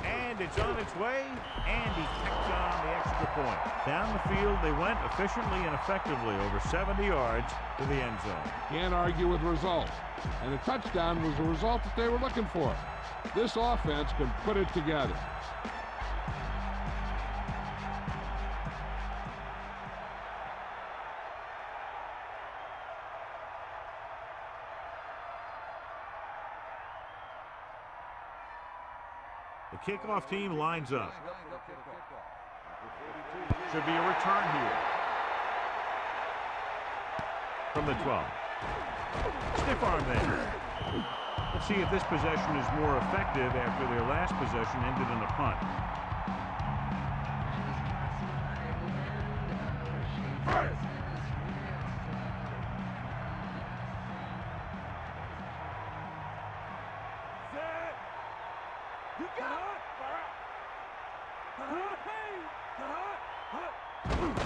And it's on its way, and he tacks on the extra point. Down the field, they went efficiently and effectively over 70 yards to the end zone. Can't argue with results. And the touchdown was the result that they were looking for. This offense can put it together. The kickoff team lines up. Should be a return here. From the 12. Stiff arm there. Let's see if this possession is more effective after their last possession ended in a punt.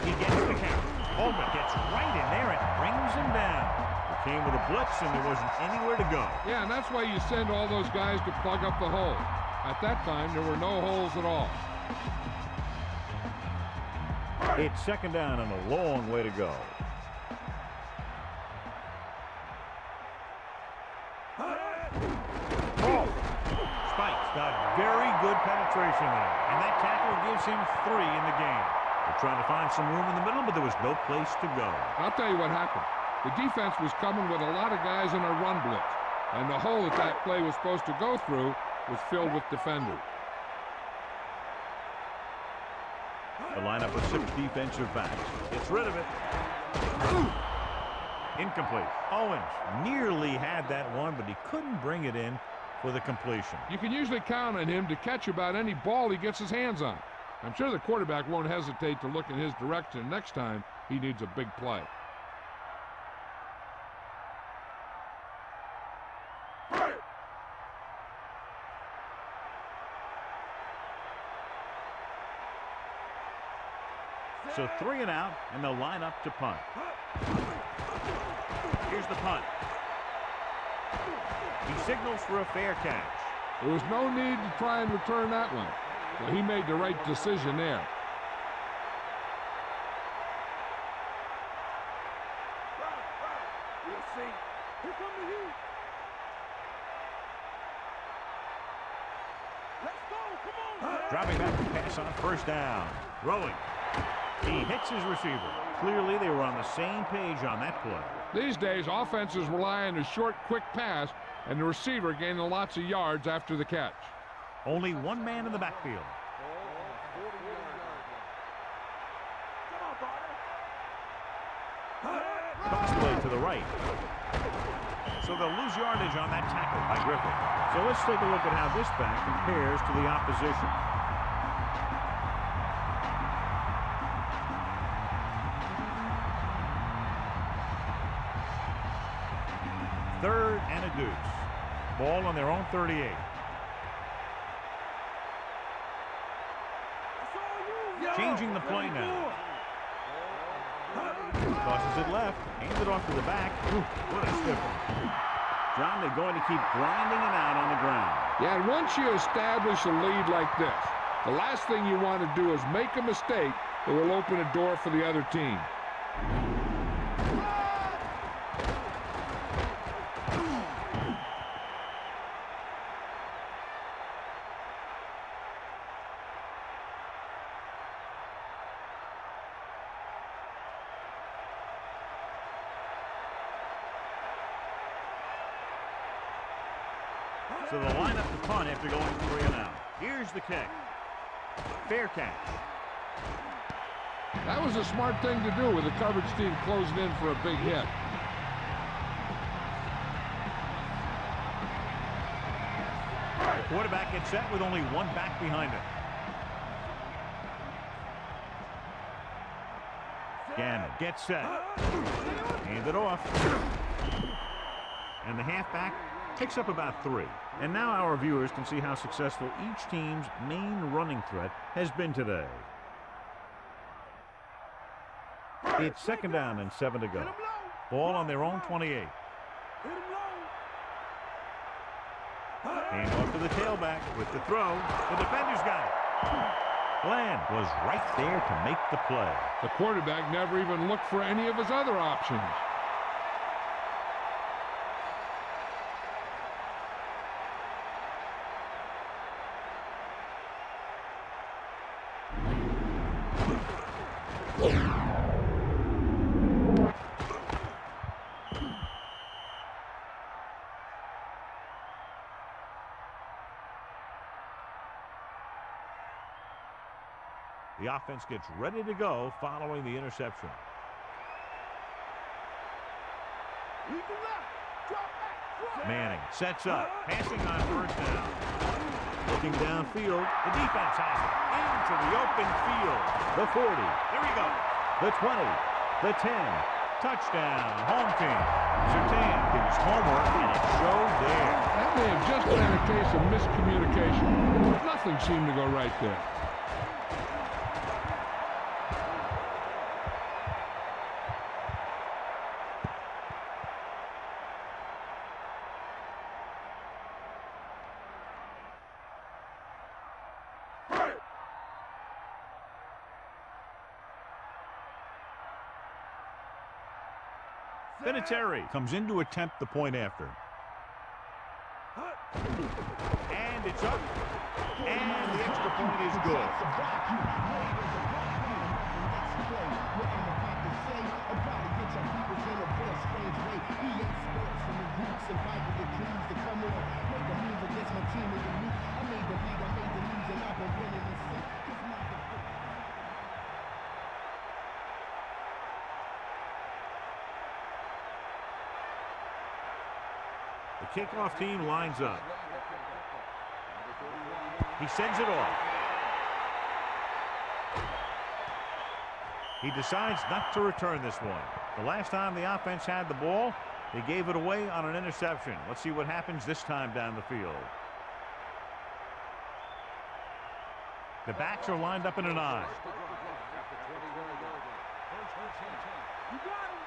He gets the count. Holman gets right in there and brings him down. It came with a blitz and there wasn't anywhere to go. Yeah, and that's why you send all those guys to plug up the hole. At that time, there were no holes at all. It's second down and a long way to go. Spikes got very good penetration there, and that tackle gives him 3 in the game. They're trying to find some room in the middle, but there was no place to go. I'll tell you what happened. The defense was coming with a lot of guys in a run blitz, and the hole that play was supposed to go through was filled with defenders. The lineup of 6 defensive backs. Gets rid of it. Incomplete. Owens nearly had that one, but he couldn't bring it in for the completion. You can usually count on him to catch about any ball he gets his hands on. I'm sure the quarterback won't hesitate to look in his direction next time he needs a big play. So 3 and out, and they'll line up to punt. Here's the punt. He signals for a fair catch. There was no need to try and return that one, so he made the right decision there. We'll see. Here come the heat. Let's go. Come on. Dropping back to pass on first down. Throwing. He hits his receiver. Clearly, they were on the same page on that play. These days, offenses rely on a short, quick pass, and the receiver gaining lots of yards after the catch. Only one man in the backfield. Toss play to the right. So they'll lose yardage on that tackle by Griffin. So let's take a look at how this back compares to the opposition. Third and a deuce. Ball on their own 38. Changing the play now. Tosses it left. Hands it off to the back. Ooh, what a stiff one. John, they're going to keep grinding it out on the ground. Yeah, and once you establish a lead like this, the last thing you want to do is make a mistake that will open a door for the other team. So they'll line up the punt after going 3 and out. Here's the kick. Fair catch. That was a smart thing to do with the coverage team closing in for a big hit. The quarterback gets set with only one back behind him. Gannon gets set. Hand it off. And the halfback picks up about 3. And now our viewers can see how successful each team's main running threat has been today. It's 2nd down and 7 to go. Ball on their own 28. Hand off to the tailback with the throw. The defender's got it. Bland was right there to make the play. The quarterback never even looked for any of his other options. The offense gets ready to go following the interception. Manning sets up, passing on first down. Looking downfield, the defense has it. Into the open field. The 40. Here we go. The 20. The 10. Touchdown. Home team. Surtain did his homework, and it showed there. That may have just been a case of miscommunication. Nothing seemed to go right there. Vinatieri comes in to attempt the point after. And it's up. And the extra point is good. The kickoff team lines up. He sends it off. He decides not to return this one. The last time the offense had the ball, they gave it away on an interception. Let's see what happens this time down the field. The backs are lined up in an I. You got him.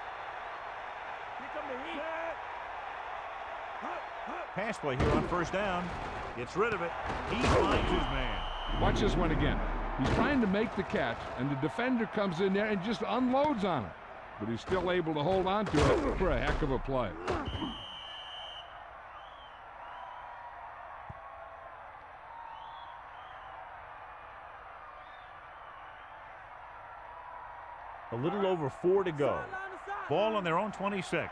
Here come the heat. Pass play here on first down. Gets rid of it. He finds his man. Watch this one again. He's trying to make the catch, and the defender comes in there and just unloads on him. But he's still able to hold on to it for a heck of a play. A little over 4 to go. Ball on their own 26.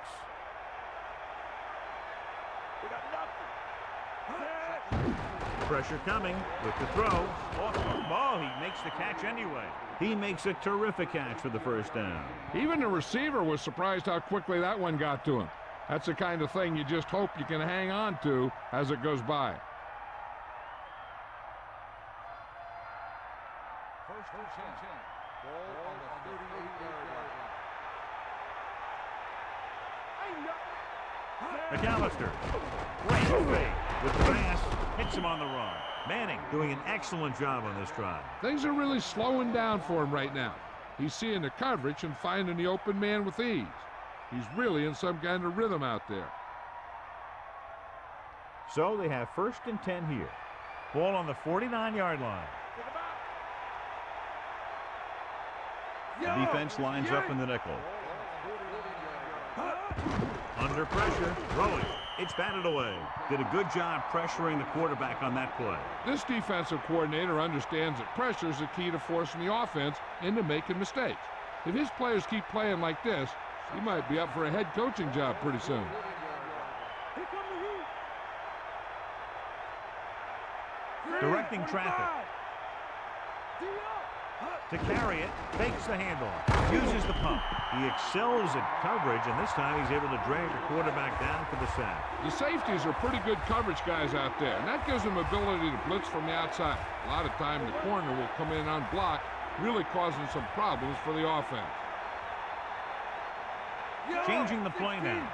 Pressure coming with the throw. Off the ball, he makes the catch anyway. He makes a terrific catch for the first down. Even the receiver was surprised how quickly that one got to him. That's the kind of thing you just hope you can hang on to as it goes by. First and 10. Ball on the 38-yard line. McAllister, great fake with the pass, hits him on the run. Manning doing an excellent job on this drive. Things are really slowing down for him right now. He's seeing the coverage and finding the open man with ease. He's really in some kind of rhythm out there. So they have first and 10 here. Ball on the 49-yard line. The defense lines up in the nickel. Under pressure, throwing. It's batted away. Did a good job pressuring the quarterback on that play. This defensive coordinator understands that pressure is the key to forcing the offense into making mistakes. If his players keep playing like this, he might be up for a head coaching job pretty soon. Directing traffic. To carry it, fakes the handoff, uses the pump. He excels at coverage, and this time he's able to drag the quarterback down for the sack. The safeties are pretty good coverage guys out there, and that gives them ability to blitz from the outside. A lot of time the corner will come in unblocked, really causing some problems for the offense. Changing the play now.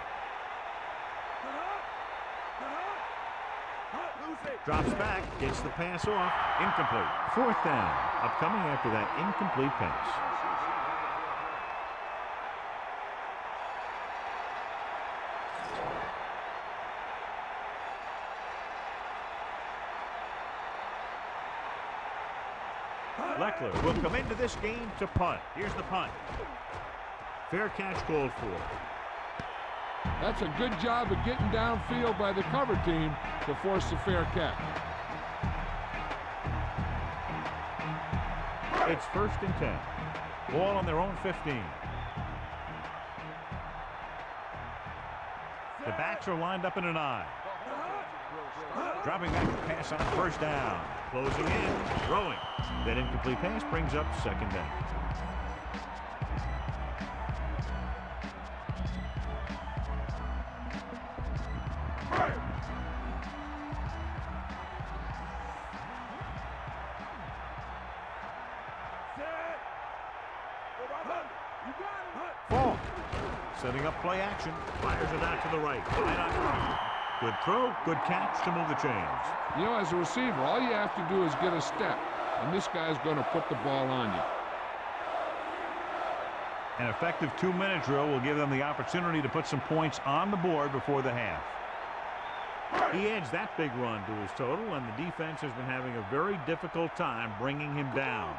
Drops back, gets the pass off, incomplete. Fourth down, upcoming after that incomplete pass. Leckler will come into this game to punt. Here's the punt. Fair catch called for. That's a good job of getting downfield by the cover team to force the fair catch. It's first and 10. Ball on their own 15. The backs are lined up in an I. Dropping back to pass on first down. Closing in, throwing. That incomplete pass brings up second down. Ball. Setting up play action. Fires it out to the right. Good throw, good catch to move the chains. You know, as a receiver, all you have to do is get a step, and this guy's going to put the ball on you. An effective 2-minute drill will give them the opportunity to put some points on the board before the half. He adds that big run to his total, and the defense has been having a very difficult time bringing him down.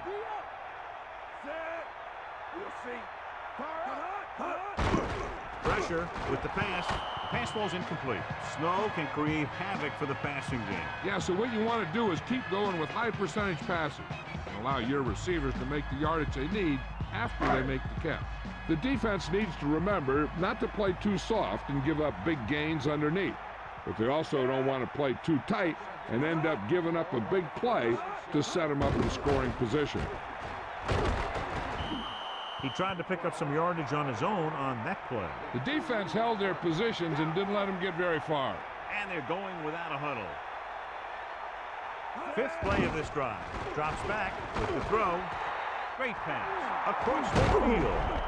Pressure with the pass. The pass ball's incomplete. Snow can create havoc for the passing game. Yeah, so what you want to do is keep going with high percentage passes and allow your receivers to make the yardage they need after they make the catch. The defense needs to remember not to play too soft and give up big gains underneath. But they also don't want to play too tight and end up giving up a big play to set them up in scoring position. He tried to pick up some yardage on his own on that play. The defense held their positions and didn't let them get very far. And they're going without a huddle. Fifth play of this drive. Drops back with the throw. Great pass across the field.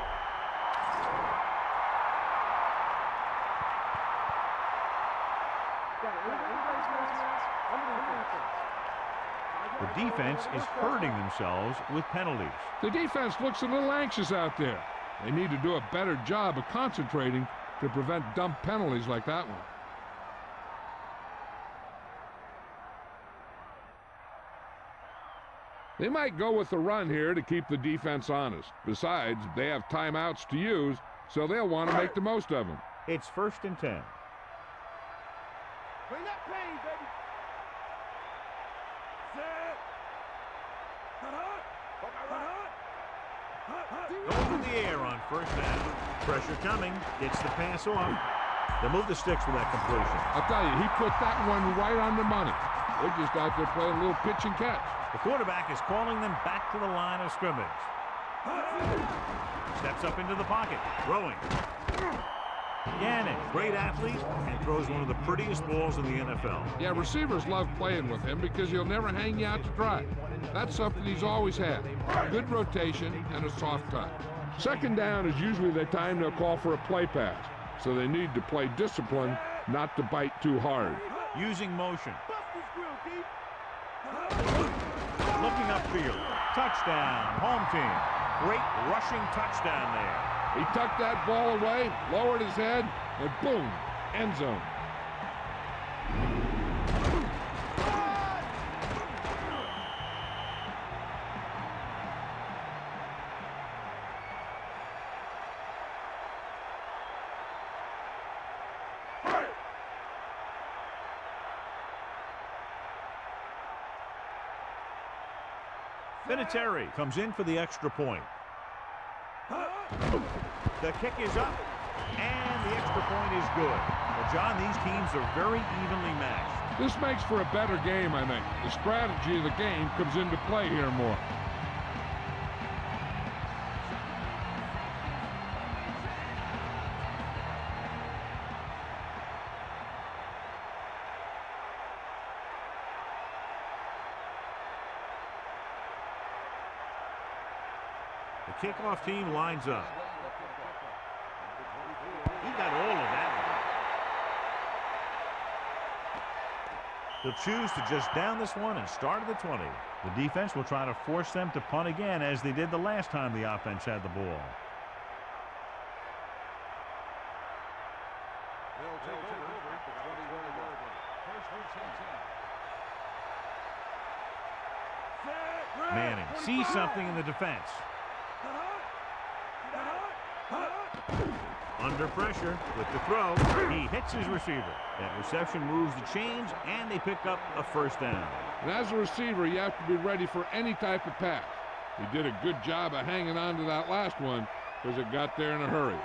The defense is hurting themselves with penalties. The defense looks a little anxious out there. They need to do a better job of concentrating to prevent dumb penalties like that one. They might go with the run here to keep the defense honest. Besides, they have timeouts to use, so they'll want to make the most of them. It's 1st and 10. Bring that pain, baby. Set. Going in the air on 1st down. Pressure coming. Gets the pass off. They move the sticks with that completion. I'll tell you, he put that one right on the money. They're just out there playing a little pitch and catch. The quarterback is calling them back to the line of scrimmage. Steps up into the pocket. Throwing. Gannon, great athlete, and throws one of the prettiest balls in the NFL. Yeah, receivers love playing with him because he'll never hang you out to dry. That's something he's always had. Good rotation and a soft touch. 2nd down is usually the time they'll call for a play pass, so they need to play discipline, not to bite too hard. Using motion. Bust this grill, D. Looking upfield. Touchdown, home team. Great rushing touchdown there. He tucked that ball away, lowered his head, and boom, end zone. Vinatieri comes in for the extra point. The kick is up, and the extra point is good. Well, John, these teams are very evenly matched. This makes for a better game, I think. The strategy of the game comes into play here more. The kickoff team lines up. He got all of that. He'll choose to just down this one and start at the 20. The defense will try to force them to punt again as they did the last time the offense had the ball. They'll take over at the 21-yard line. First and 10. Manning sees something in the defense. Under pressure with the throw. He hits his receiver. That reception moves the chains, and they pick up a 1st down. And as a receiver, you have to be ready for any type of pass. He did a good job of hanging on to that last one because it got there in a hurry.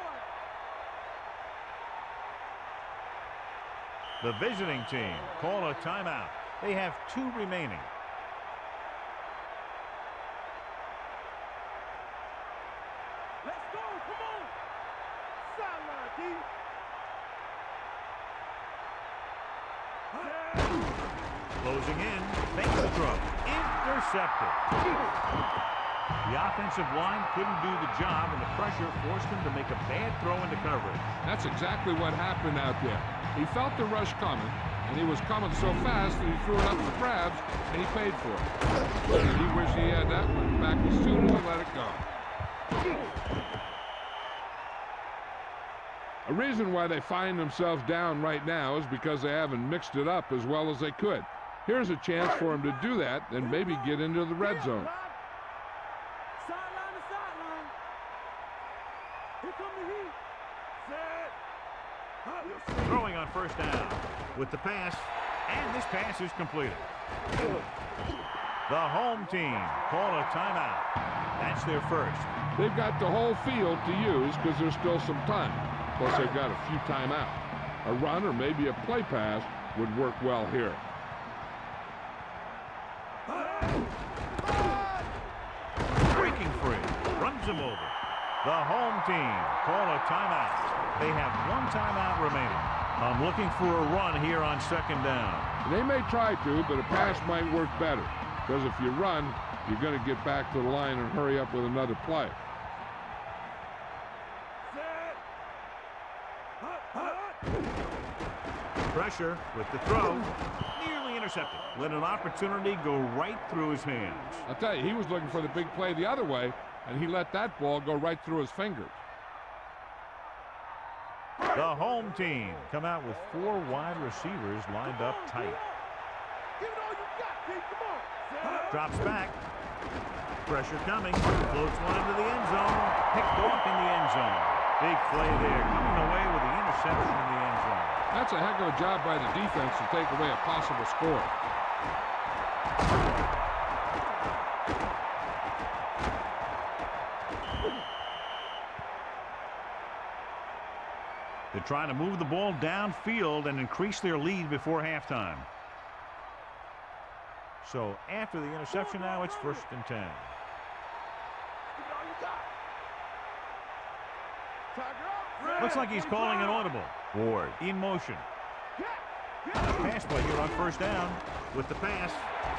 The visiting team call a timeout. They have 2 remaining. Let's go. Come on. Sideline, D. Closing in. Makes the throw. Intercepted. The offensive line couldn't do the job, and the pressure forced him to make a bad throw into coverage. That's exactly what happened out there. He felt the rush coming, and he was coming so fast that he threw it up for grabs, and he paid for it. And he wished he had that one back as soon as he let it go. A reason why they find themselves down right now is because they haven't mixed it up as well as they could. Here's a chance for them to do that and maybe get into the red zone. Sideline to sideline. Here come the heat. Set. Throwing on 1st down with the pass, and this pass is completed. The home team call a timeout. That's their first. They've got the whole field to use because there's still some time. Plus, they've got a few timeouts. A run or maybe a play pass would work well here. Breaking free. Runs him over. The home team call a timeout. They have one timeout remaining. I'm looking for a run here on second down. They may try to, but a pass might work better. Because if you run, you're going to get back to the line and hurry up with another play. Pressure with the throw. Nearly intercepted. Let an opportunity go right through his hands. I'll tell you, he was looking for the big play the other way, and he let that ball go right through his fingers. The home team come out with 4 wide receivers lined up tight. Give it all you got, kid. Come on. Drops back. Pressure coming. Floats one into the end zone. Picked off in the end zone. Big play there. Coming away with the interception in the end zone. That's a heck of a job by the defense to take away a possible score. They're trying to move the ball downfield and increase their lead before halftime. So after the interception now, it's 1st and 10. Give it all you got. Tiger up. Looks like he's calling an audible. Ward in motion. Pass play here on 1st down with the pass.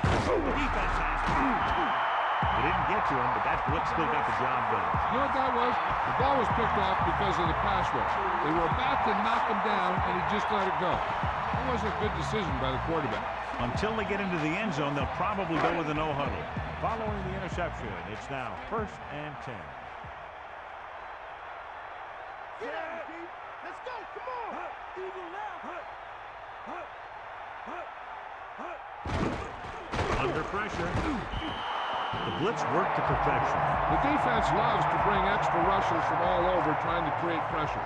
The defense has it. They didn't get to him, but that blitz still got the job done. You know what that was? The ball was picked off because of the pass rush. They were about to knock him down, and he just let it go. That wasn't a good decision by the quarterback. Until they get into the end zone, they'll probably go with a no huddle. Following the interception, it's now 1st and 10. Get out, G. Let's go. Come on. Eagle left. Under pressure. The blitz worked to perfection. The defense loves to bring extra rushers from all over trying to create pressure.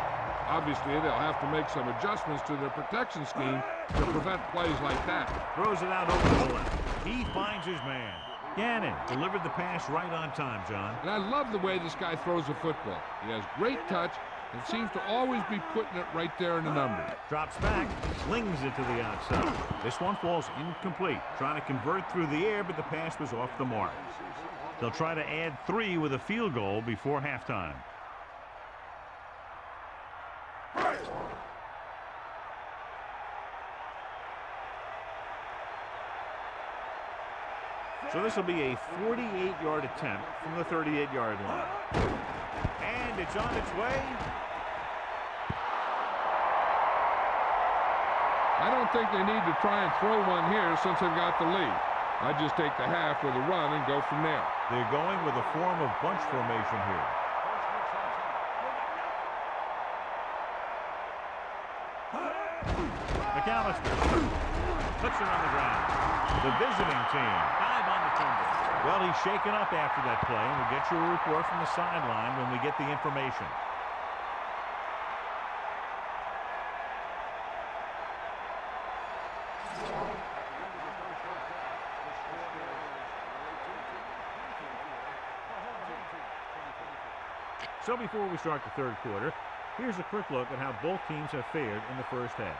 Obviously, they'll have to make some adjustments to their protection scheme to prevent plays like that. Throws it out over to the left. He finds his man. Gannon delivered the pass right on time, John. And I love the way this guy throws the football. He has great touch and seems to always be putting it right there in the numbers. Drops back, slings it to the outside. This one falls incomplete. Trying to convert through the air, but the pass was off the mark. They'll try to add 3 with a field goal before halftime. So this will be a 48-yard attempt from the 38-yard line. And it's on its way. I don't think they need to try and throw one here since they've got the lead. I just take the half with a run and go from there. They're going with a form of bunch formation here. McAllister puts it on the ground. The visiting team, 5 on the tender. Well, he's shaken up after that play, and we'll get you a report from the sideline when we get the information. So before we start the 3rd quarter, here's a quick look at how both teams have fared in the first half.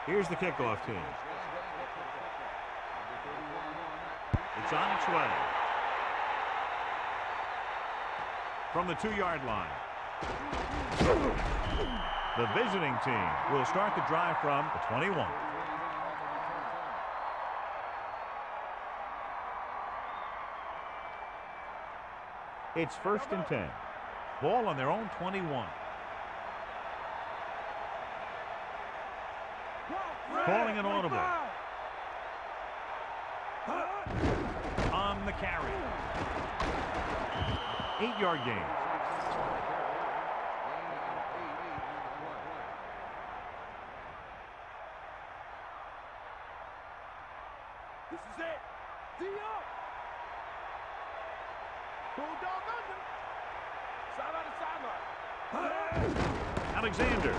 Here's the kickoff team. It's on its way. From the 2-yard line. The visiting team will start the drive from the 21. It's 1st and 10. Ball on their own 21. Calling an audible. On the carry. 8-yard gain. This is it. D up. Bulldog under. Sideline to sideline. Alexander.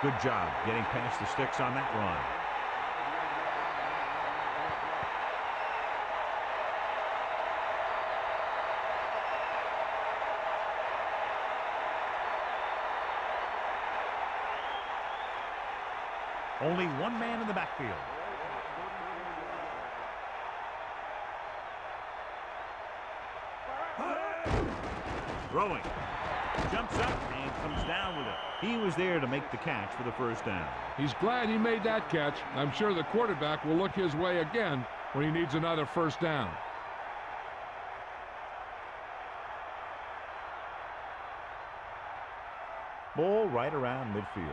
Good job getting past the sticks on that run. Only one man in the backfield. Throwing. Jumps up and comes down with it. He was there to make the catch for the first down. He's glad he made that catch. I'm sure the quarterback will look his way again when he needs another first down. Ball right around midfield.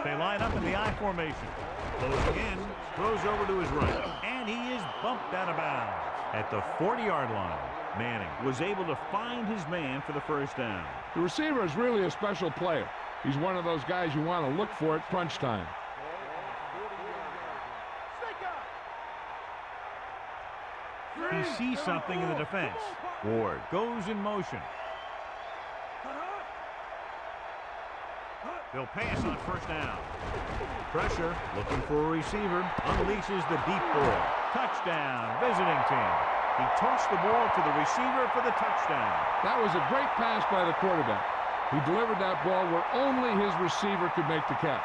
They line up in the I formation. Closing in, throws over to his right, and he is bumped out of bounds at the 40-yard line. Manning was able to find his man for the first down. The receiver is really a special player. He's one of those guys you want to look for at crunch time. He sees something in the defense. Ward goes in motion. They'll pass on first down. Pressure, looking for a receiver, unleashes the deep ball. Touchdown, visiting team. He tossed the ball to the receiver for the touchdown. That was a great pass by the quarterback. He delivered that ball where only his receiver could make the catch.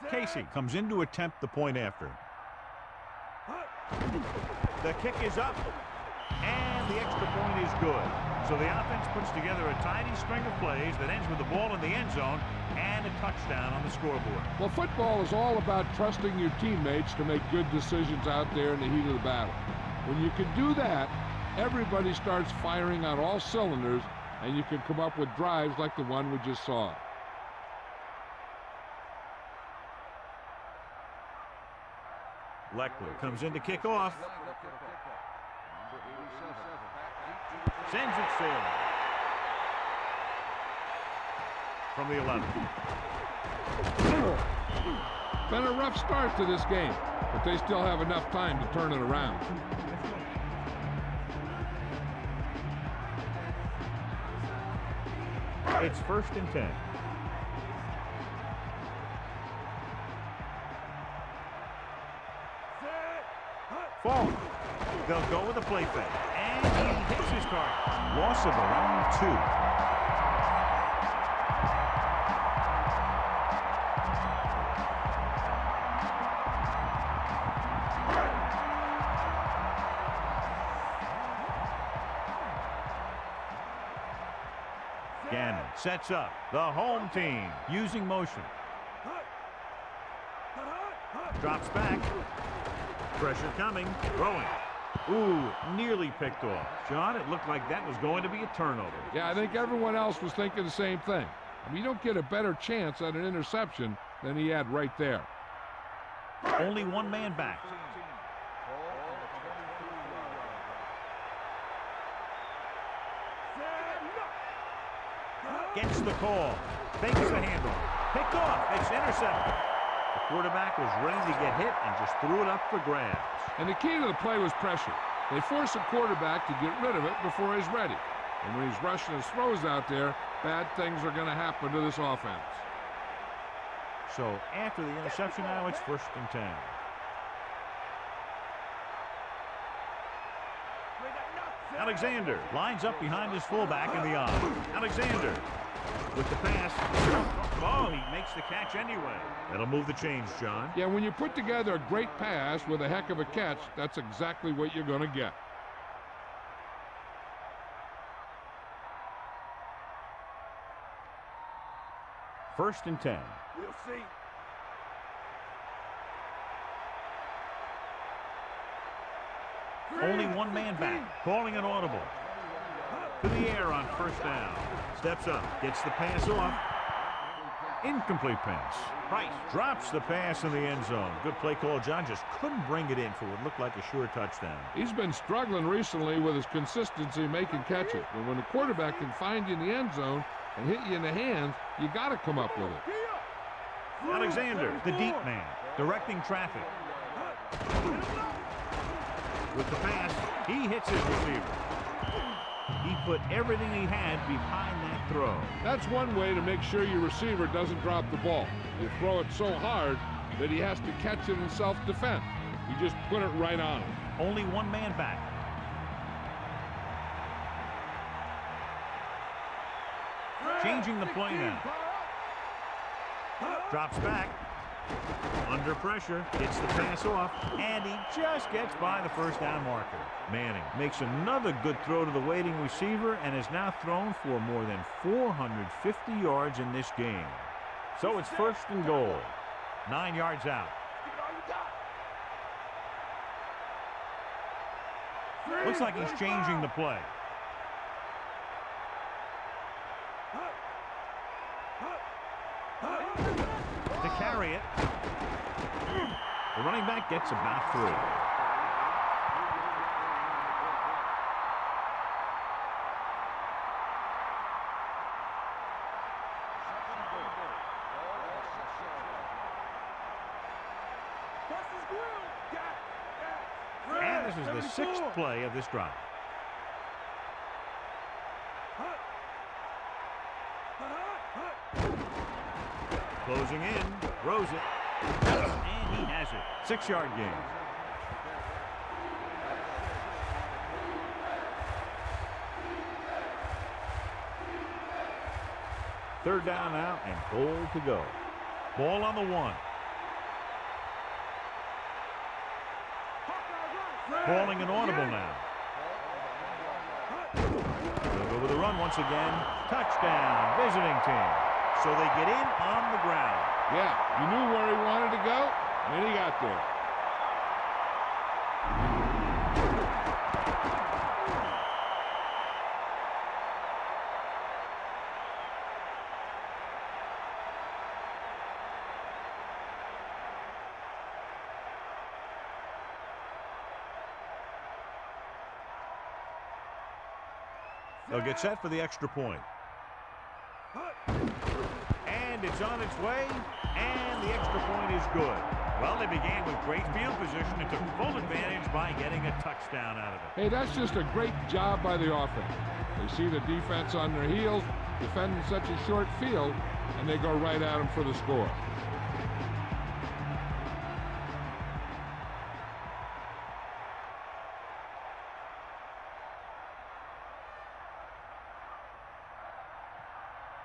Casey comes in to attempt the point after. The kick is up, and the extra point is good. So the offense puts together a tidy string of plays that ends with the ball in the end zone and a touchdown on the scoreboard. Well, football is all about trusting your teammates to make good decisions out there in the heat of the battle. When you can do that, everybody starts firing on all cylinders, and you can come up with drives like the one we just saw. Leckler comes in to kick off. Sends it sailing. From the 11. Been a rough start to this game, but they still have enough time to turn it around. It's 1st and 10. Fall. They'll go with a play fake. And he hits his target. Loss of around 2. Gannon sets up the home team using motion. Drops back. Pressure coming. Throwing. Ooh, nearly picked off. John, it looked like that was going to be a turnover. Yeah, I think everyone else was thinking the same thing. I mean, you don't get a better chance at an interception than he had right there. Only one man back. Gets the call. Fakes the handle. Picked off. It's intercepted. The quarterback was ready to get hit and just threw it up for grabs. And the key to the play was pressure. They force the quarterback to get rid of it before he's ready. And when he's rushing his throws out there, bad things are going to happen to this offense. So after the interception now, it's 1st and 10. Alexander lines up behind his fullback in the eye. Alexander with the pass. Oh, he makes the catch anyway. That'll move the chains, John. Yeah, when you put together a great pass with a heck of a catch, that's exactly what you're going to get. First and 10. We'll see. Only one man back. Calling an audible. To the air on first down. Steps up. Gets the pass off. Incomplete pass. Price drops the pass in the end zone. Good play call. John just couldn't bring it in for what looked like a sure touchdown. He's been struggling recently with his consistency making catches. But when the quarterback can find you in the end zone and hit you in the hands, you got to come up with it. Alexander, the deep man, directing traffic. With the pass, he hits his receiver. He put everything he had behind that throw. That's one way to make sure your receiver doesn't drop the ball. You throw it so hard that he has to catch it in self-defense. You just put it right on him. Only one man back. Changing the play now. Drops back. Under pressure. Gets the pass off. And he just gets by the first down marker. Manning makes another good throw to the waiting receiver and has now thrown for more than 450 yards in this game. So it's first and goal. 9 yards out. Looks like he's changing the play. To carry it. The running back gets about 3. And this is the 6th play of this drive. Closing in, throws it, and he has it. 6-yard gain. Third down now and goal to go. Ball on the 1. Calling an audible now. They'll go with a run once again. Touchdown, visiting team. So they get in on the ground. Yeah, you knew where he wanted to go, and then he got there. They'll get set for the extra point. And it's on its way, and the extra point is good. Well, they began with great field position and took full advantage by getting a touchdown out of it. Hey, that's just a great job by the offense. They see the defense on their heels, defending such a short field, and they go right at them for the score.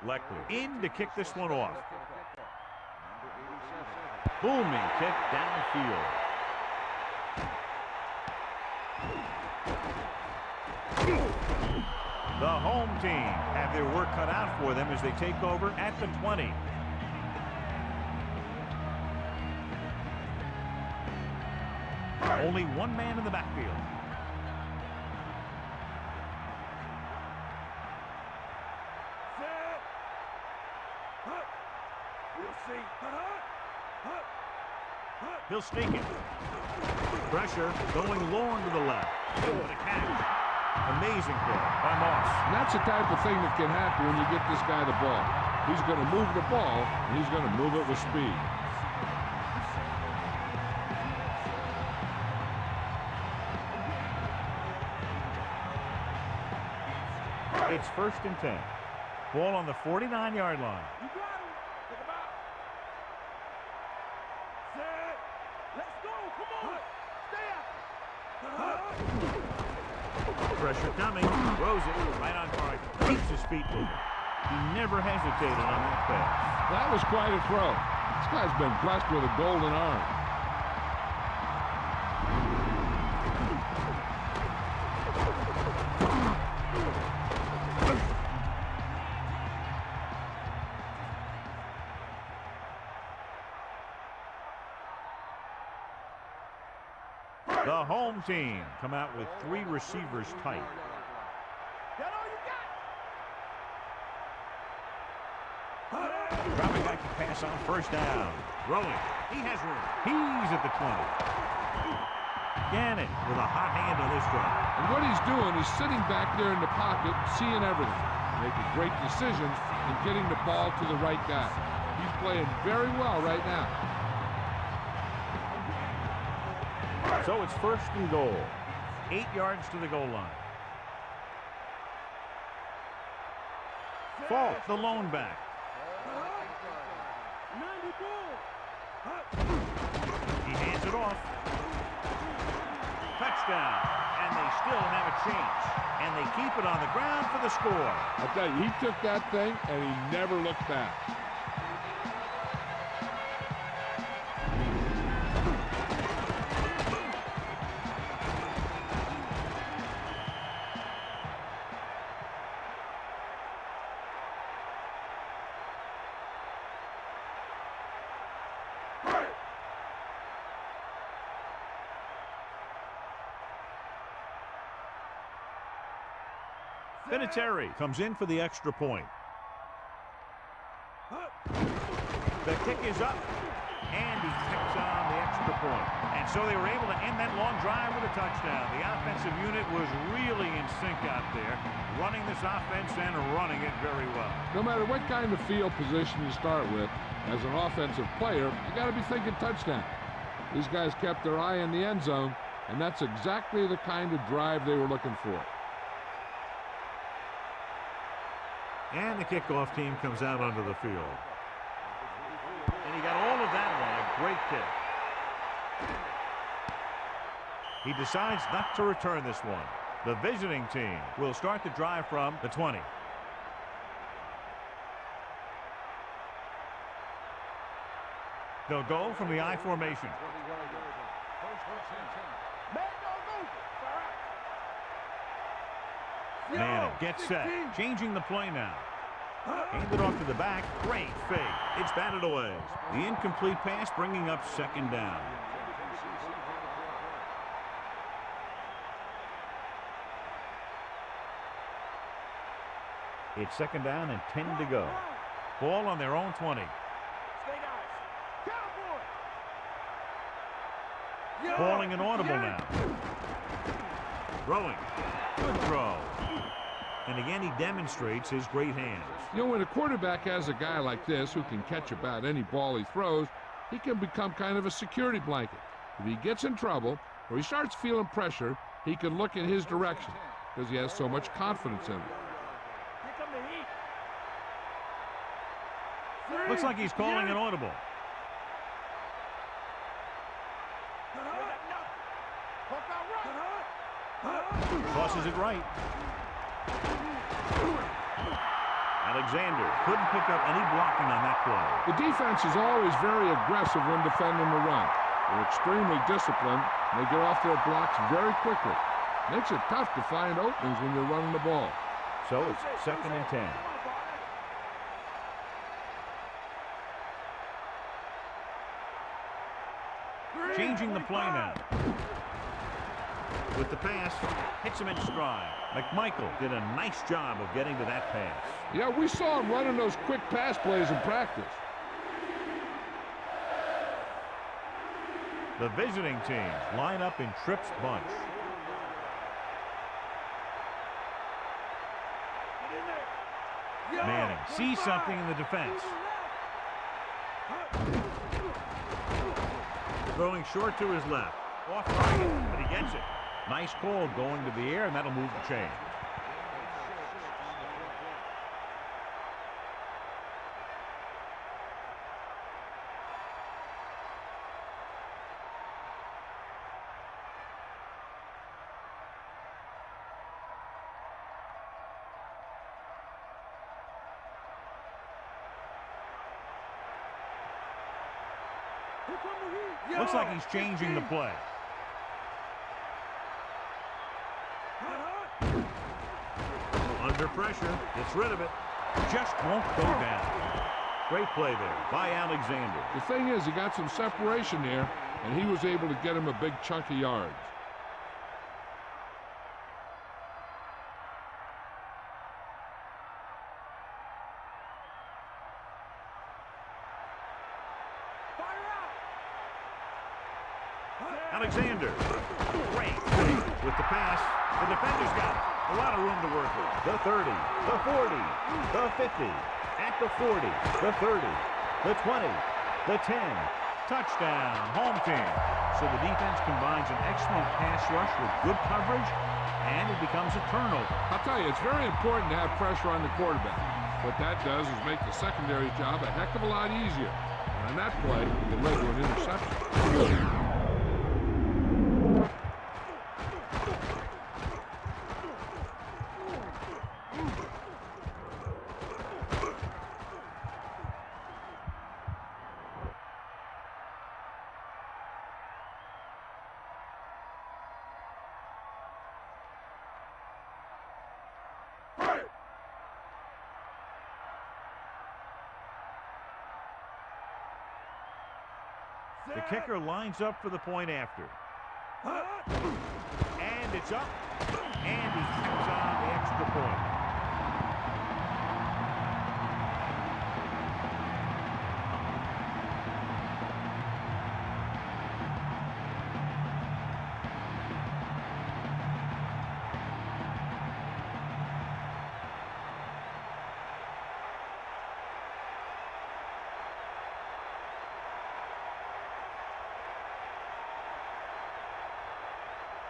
Leclerc in to kick this one off. Booming kick downfield. The home team have their work cut out for them as they take over at the 20. Only one man in the backfield. He'll sneak it. Pressure going long to the left. Oh, what a catch. Amazing play by Moss. And that's the type of thing that can happen when you get this guy the ball. He's going to move the ball, and he's going to move it with speed. It's first and 10. Ball on the 49-yard line. You got him. Take him out. Set. Let's go. Come on. Stay out. Pressure coming. Throws it right on target. Keeps his feet moving. He never hesitated on that pass. That was quite a throw. This guy's been blessed with a golden arm. The home team come out with 3 receivers tight. That all you got? Dropping back to pass on first down. Rolling. He has room. He's at the 20. Gannon with a hot hand on this drive. And what he's doing is sitting back there in the pocket, seeing everything, making great decisions, and getting the ball to the right guy. He's playing very well right now. So it's first and goal. 8 yards to the goal line. Falk, the lone back. He hands it off. Touchdown. And they still have a chance. And they keep it on the ground for the score. I tell you, he took that thing and he never looked back. Vinatieri comes in for the extra point. The kick is up, and he kicks on the extra point. And so they were able to end that long drive with a touchdown. The offensive unit was really in sync out there, running this offense and running it very well. No matter what kind of field position you start with, as an offensive player, you got to be thinking touchdown. These guys kept their eye in the end zone, and that's exactly the kind of drive they were looking for. And the kickoff team comes out onto the field. And he got all of that on a great kick. He decides not to return this one. The visiting team will start the drive from the 20. They'll go from the I formation. Manning gets set, changing the play now. Handed off to the back, great fake. It's batted away. The incomplete pass bringing up second down. It's second down and 10 to go. Ball on their own 20. Calling an audible now. Throwing. Good throw. And again, he demonstrates his great hands. You know, when a quarterback has a guy like this who can catch about any ball he throws, he can become kind of a security blanket. If he gets in trouble or he starts feeling pressure, he can look in his direction because he has so much confidence in him. Looks like he's calling an audible. Tosses it right. Alexander couldn't pick up any blocking on that play. The defense is always very aggressive when defending the run. They're extremely disciplined, and they get off their blocks very quickly. Makes it tough to find openings when you're running the ball. So it's second and 10. Changing the play now. With the pass, hits him in stride. McMichael did a nice job of getting to that pass. Yeah, we saw him running those quick pass plays in practice. The visiting teams line up in Tripp's bunch. Manning sees something in the defense. Throwing short to his left. Off target, but he gets it. Nice call going to the air, and that'll move the chain. Looks like he's changing the play. Under pressure, gets rid of it. Just won't go down. Great play there by Alexander. The thing is, he got some separation there, and he was able to get him a big chunk of yards. Alexander. Great fake with the pass. The defender's got it. A lot of room to work with. The 30, the 40, the 50, at the 40, the 30, the 20, the 10. Touchdown, home team. So the defense combines an excellent pass rush with good coverage, and it becomes a turnover. I'll tell you, it's very important to have pressure on the quarterback. What that does is make the secondary job a heck of a lot easier. And on that play, it led to an interception. The kicker lines up for the point after. And it's up. And he tacks on the extra point.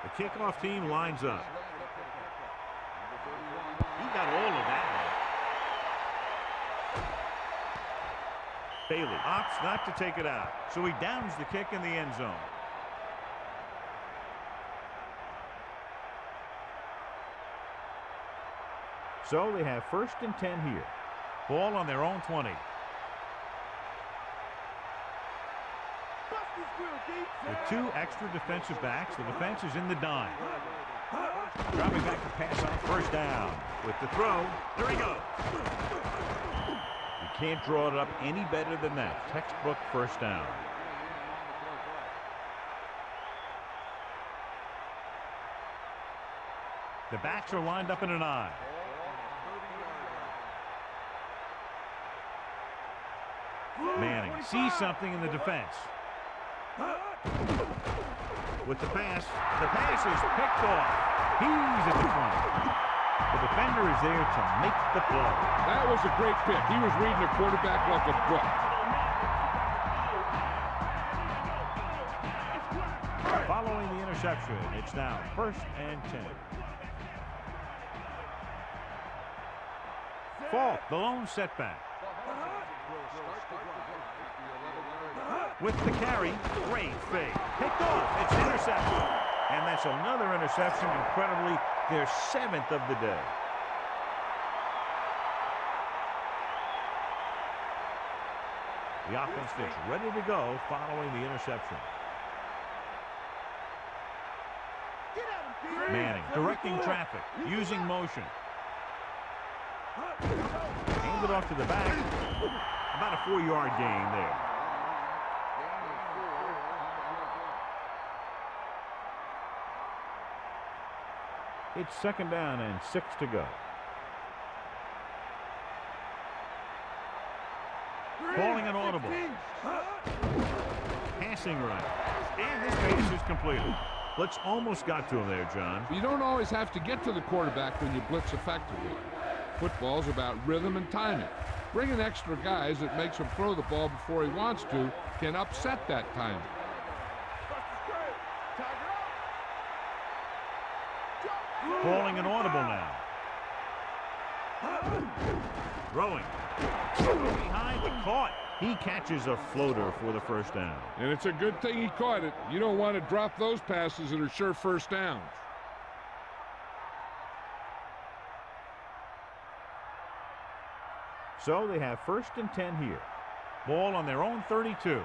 The kickoff team lines up. He got all of that. Bailey opts not to take it out, so he downs the kick in the end zone. So they have 1st and 10 here. Ball on their own 20. With 2 extra defensive backs, the defense is in the dime. Dropping back to pass on 1st down. With the throw, there he goes. You can't draw it up any better than that. Textbook 1st down. The backs are lined up in an I. Manning sees something in the defense. With the pass is picked off. He's at the 20. The defender is there to make the play. That was a great pick. He was reading the quarterback like a book. Following the interception, it's now 1st and 10. Falk, the lone setback. With the carry, great fake. Picked off, it's intercepted. And that's another interception, incredibly, their 7th of the day. The offense gets ready to go following the interception. Manning directing traffic, using motion. Hand it off to the back. About a 4-yard gain there. It's 2nd down and 6 to go. Calling an audible. Passing right. And this pass is completed. Blitz almost got to him there, John. You don't always have to get to the quarterback when you blitz effectively. Football's about rhythm and timing. Bringing extra guys that makes him throw the ball before he wants to can upset that timing. Calling an audible now. Throwing. Behind the caught. He catches a floater for the 1st down. And it's a good thing he caught it. You don't want to drop those passes that are sure 1st downs. So they have 1st and 10 here. Ball on their own 32.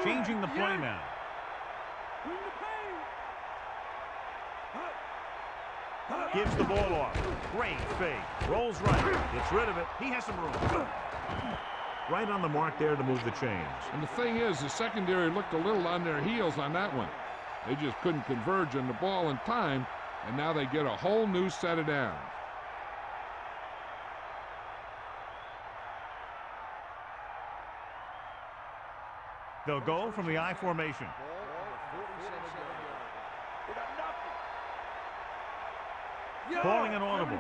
Changing the play now. Gives the ball off. Great fake. Rolls right. Gets rid of it. He has some room. Right on the mark there to move the chains. And the thing is, the secondary looked a little on their heels on that one. They just couldn't converge on the ball in time, and now they get a whole new set of downs. They'll go from the I formation. They got nothing. Calling an audible.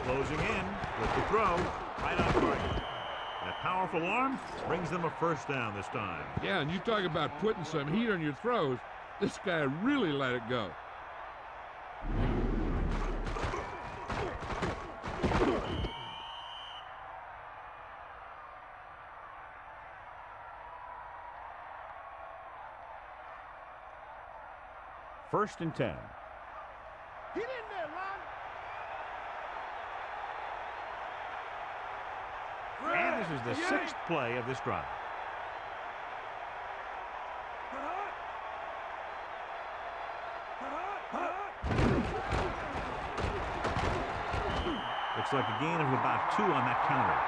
Closing in with the throw. Right on target. That powerful arm brings them a first down this time. Yeah, and you talk about putting some heat on your throws. This guy really let it go. First and 10. Get in there, Lon. And this is the sixth play of this drive. Looks like a gain of about 2 on that counter.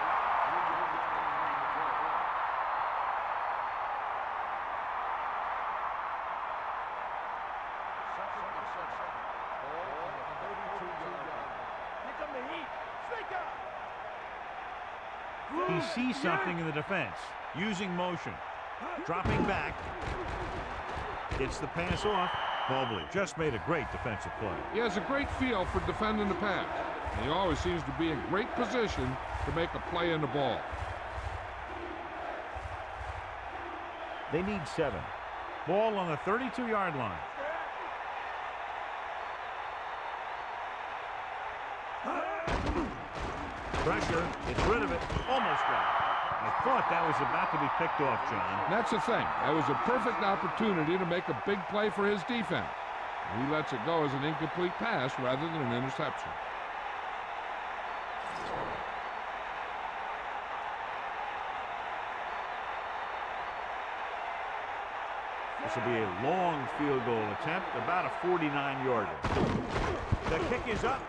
He sees something in the defense. Using motion. Dropping back. Gets the pass off. Mobley just made a great defensive play. He has a great feel for defending the pass. And he always seems to be in great position to make a play in the ball. They need 7. Ball on the 32-yard line. Pressure, gets rid of it, almost got it. I thought that was about to be picked off, John. That's the thing. That was a perfect opportunity to make a big play for his defense. He lets it go as an incomplete pass rather than an interception. This will be a long field goal attempt, about a 49-yarder. The kick is up.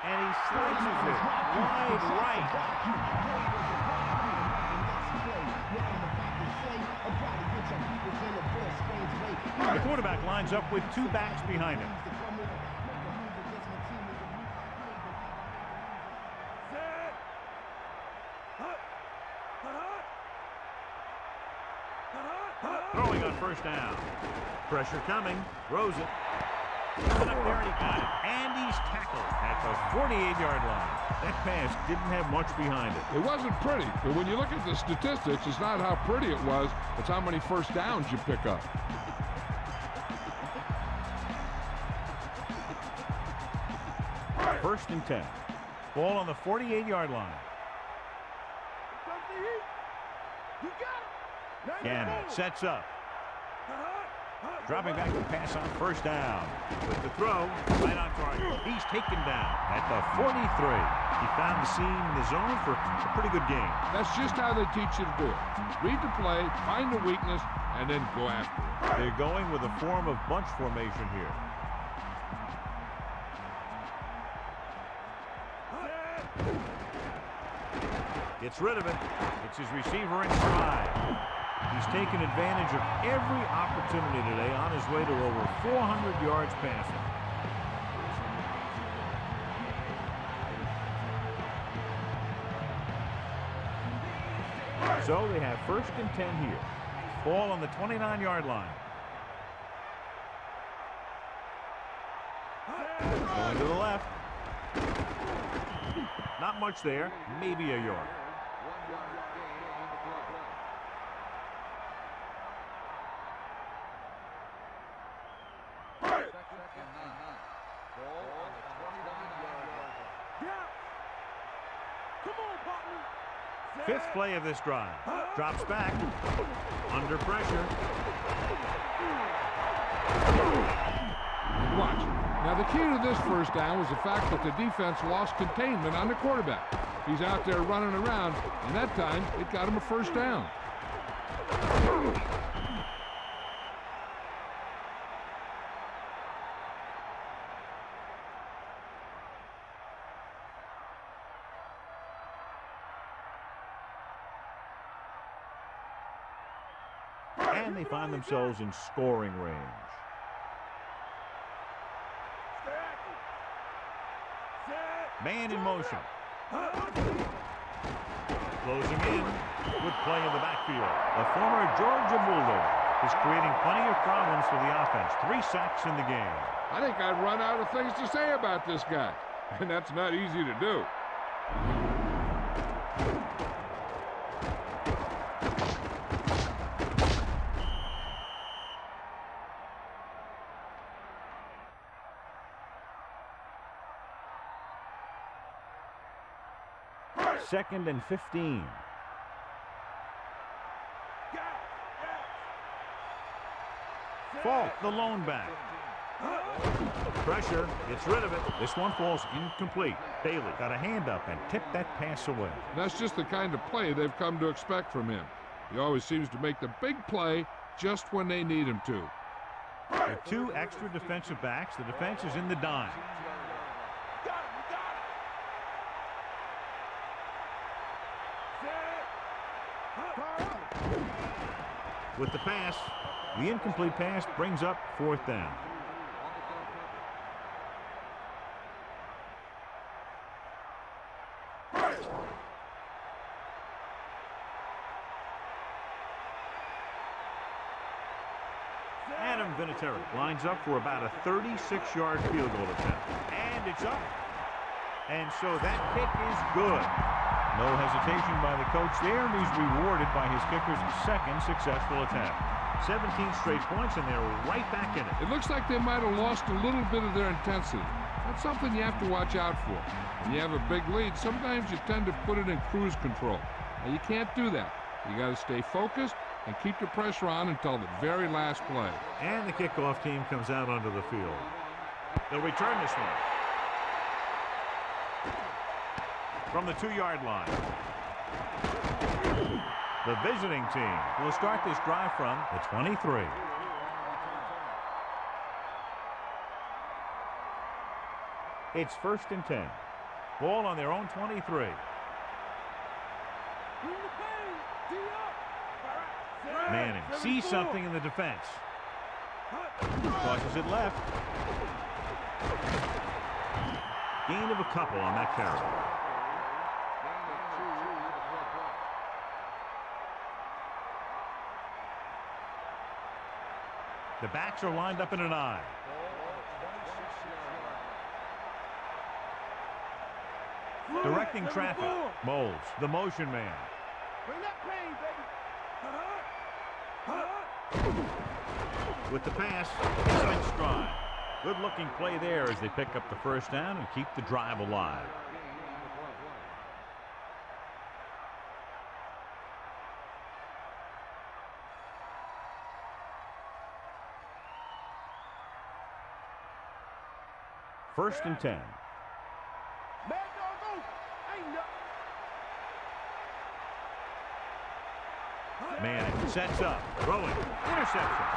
And he slices it wide right. The quarterback lines up with 2 backs behind him. Throwing on first down. Pressure coming. Throws it. Went up there and he got it. And he's tackled at the 48-yard line. That pass didn't have much behind it. It wasn't pretty, but when you look at the statistics, it's not how pretty it was, it's how many first downs you pick up. First and 10. Ball on the 48-yard line. Cannon sets up. Dropping back to pass on first down. With the throw, right on target. He's taken down at the 43. He found the seam in the zone for a pretty good game. That's just how they teach you to do it. Read the play, find the weakness, and then go after it. They're going with a form of bunch formation here. Gets rid of it. It's his receiver in stride. He's taken advantage of every opportunity today on his way to over 400 yards passing. So they have first and 10 here. Ball on the 29-yard line. Going to the left. Not much there. Maybe a yard. Fifth play of this drive. Drops back. Under pressure. Watch. Now the key to this first down was the fact that the defense lost containment on the quarterback. He's out there running around, and that time it got him a first down. And they find themselves in scoring range. Man in motion. Closing in. Good play in the backfield. The former Georgia Bulldog is creating plenty of problems for the offense. 3 sacks in the game. I think I'd run out of things to say about this guy, and that's not easy to do. Second and 15. Fault, the lone back. Pressure, gets rid of it. This one falls incomplete. Bailey got a hand up and tipped that pass away. That's just the kind of play they've come to expect from him. He always seems to make the big play just when they need him to. With 2 extra defensive backs, the defense is in the dime. With the pass, the incomplete pass brings up 4th down. Adam Vinatieri lines up for about a 36-yard field goal attempt. And it's up. And so that kick is good. No hesitation by the coach there, and he's rewarded by his kicker's 2nd successful attempt. 17 straight points, and they're right back in it. It looks like they might have lost a little bit of their intensity. That's something you have to watch out for. When you have a big lead, sometimes you tend to put it in cruise control. Now, you can't do that. You got to stay focused and keep the pressure on until the very last play. And the kickoff team comes out onto the field. They'll return this one. From the 2-yard line. The visiting team will start this drive from the 23. It's 1st and 10. Ball on their own 23. Manning sees something in the defense. Tosses it left. Gain of a couple on that carry. The backs are lined up in an eye. Directing traffic. Moles, the motion man. Bring that pain, baby. With the pass, inside stride. Good-looking play there as they pick up the 1st down and keep the drive alive. First and 10. Manning sets up, throwing, interception.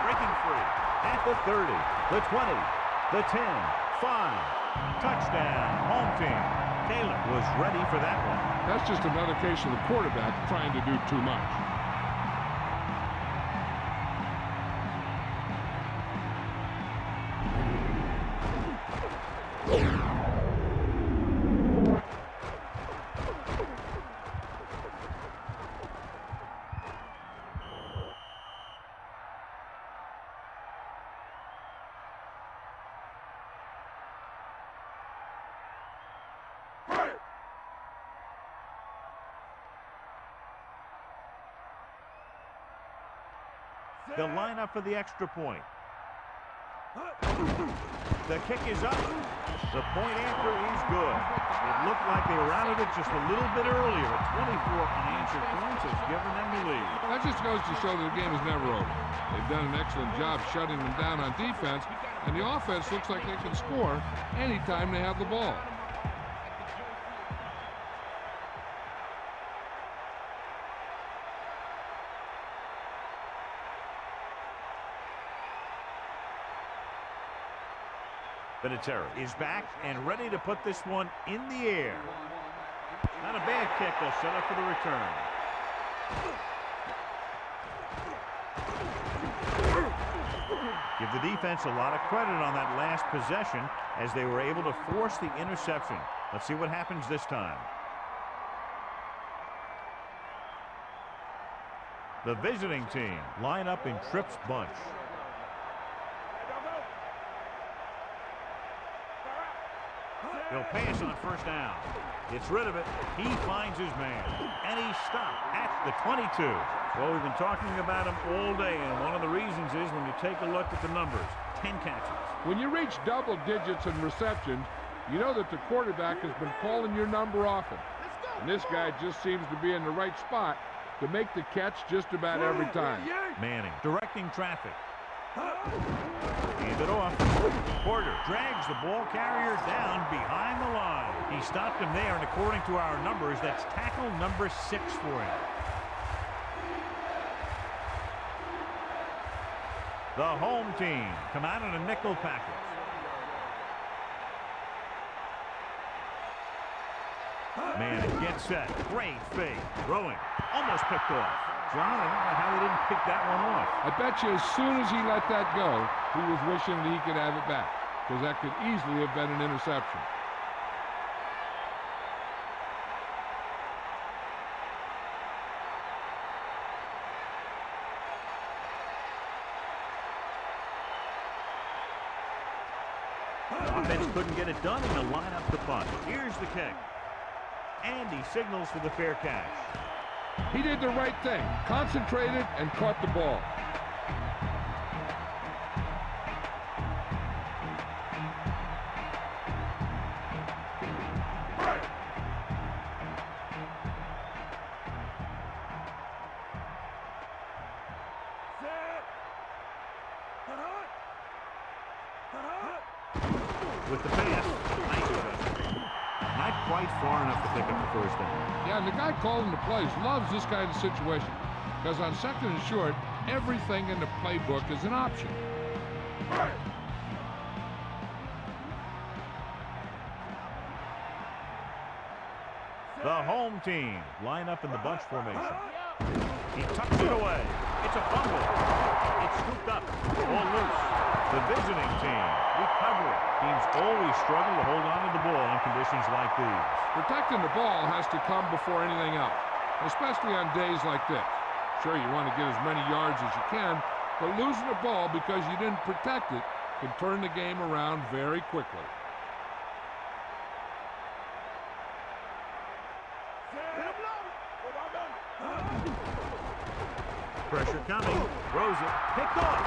Breaking free at the 30, the 20, the 10, 5. Touchdown, home team. Caleb was ready for that one. That's just another case of the quarterback trying to do too much. They'll line up for the extra point. The kick is up. The point after is good. It looked like they were out of it just a little bit earlier. 24 unanswered points has given them the lead. That just goes to show that the game is never over. They've done an excellent job shutting them down on defense, and the offense looks like they can score anytime they have the ball. Vinatieri is back and ready to put this one in the air. Not a bad kick. They'll set up for the return. Give the defense a lot of credit on that last possession as they were able to force the interception. Let's see what happens this time. The visiting team line up in Tripp's bunch. He'll pass on first down. Gets rid of it. He finds his man. And he's stopped at the 22. Well, we've been talking about him all day, and one of the reasons is when you take a look at the numbers, 10 catches. When you reach double digits in receptions, you know that the quarterback has been calling your number often. And this guy just seems to be in the right spot to make the catch just about every time. Manning directing traffic. Hand it off. Porter drags the ball carrier down behind the line. He stopped him there, and according to our numbers, that's tackle number 6 for him. The home team come out in a nickel package. Manning gets set. Great fake. Throwing. Almost picked off. John, I don't know how he didn't pick that one off. I bet you as soon as he let that go, he was wishing that he could have it back, because that could easily have been an interception. Offense couldn't get it done, and they'll line up the punt. Here's the kick. And he signals for the fair catch. He did the right thing, concentrated and caught the ball. With the pass, not quite far enough to pick up the first down. Yeah, and the guy calling the plays loves this kind of situation, because on second and short, everything in the playbook is an option. The home team line up in the bunch formation. He tucks it away. It's a fumble. It's scooped up. Ball loose. The visiting team recover it. Teams always struggle to hold on to the ball in conditions like these. Protecting the ball has to come before anything else, especially on days like this. Sure, you want to get as many yards as you can, but losing the ball because you didn't protect it can turn the game around very quickly. Pressure coming. Throws it. Picked off.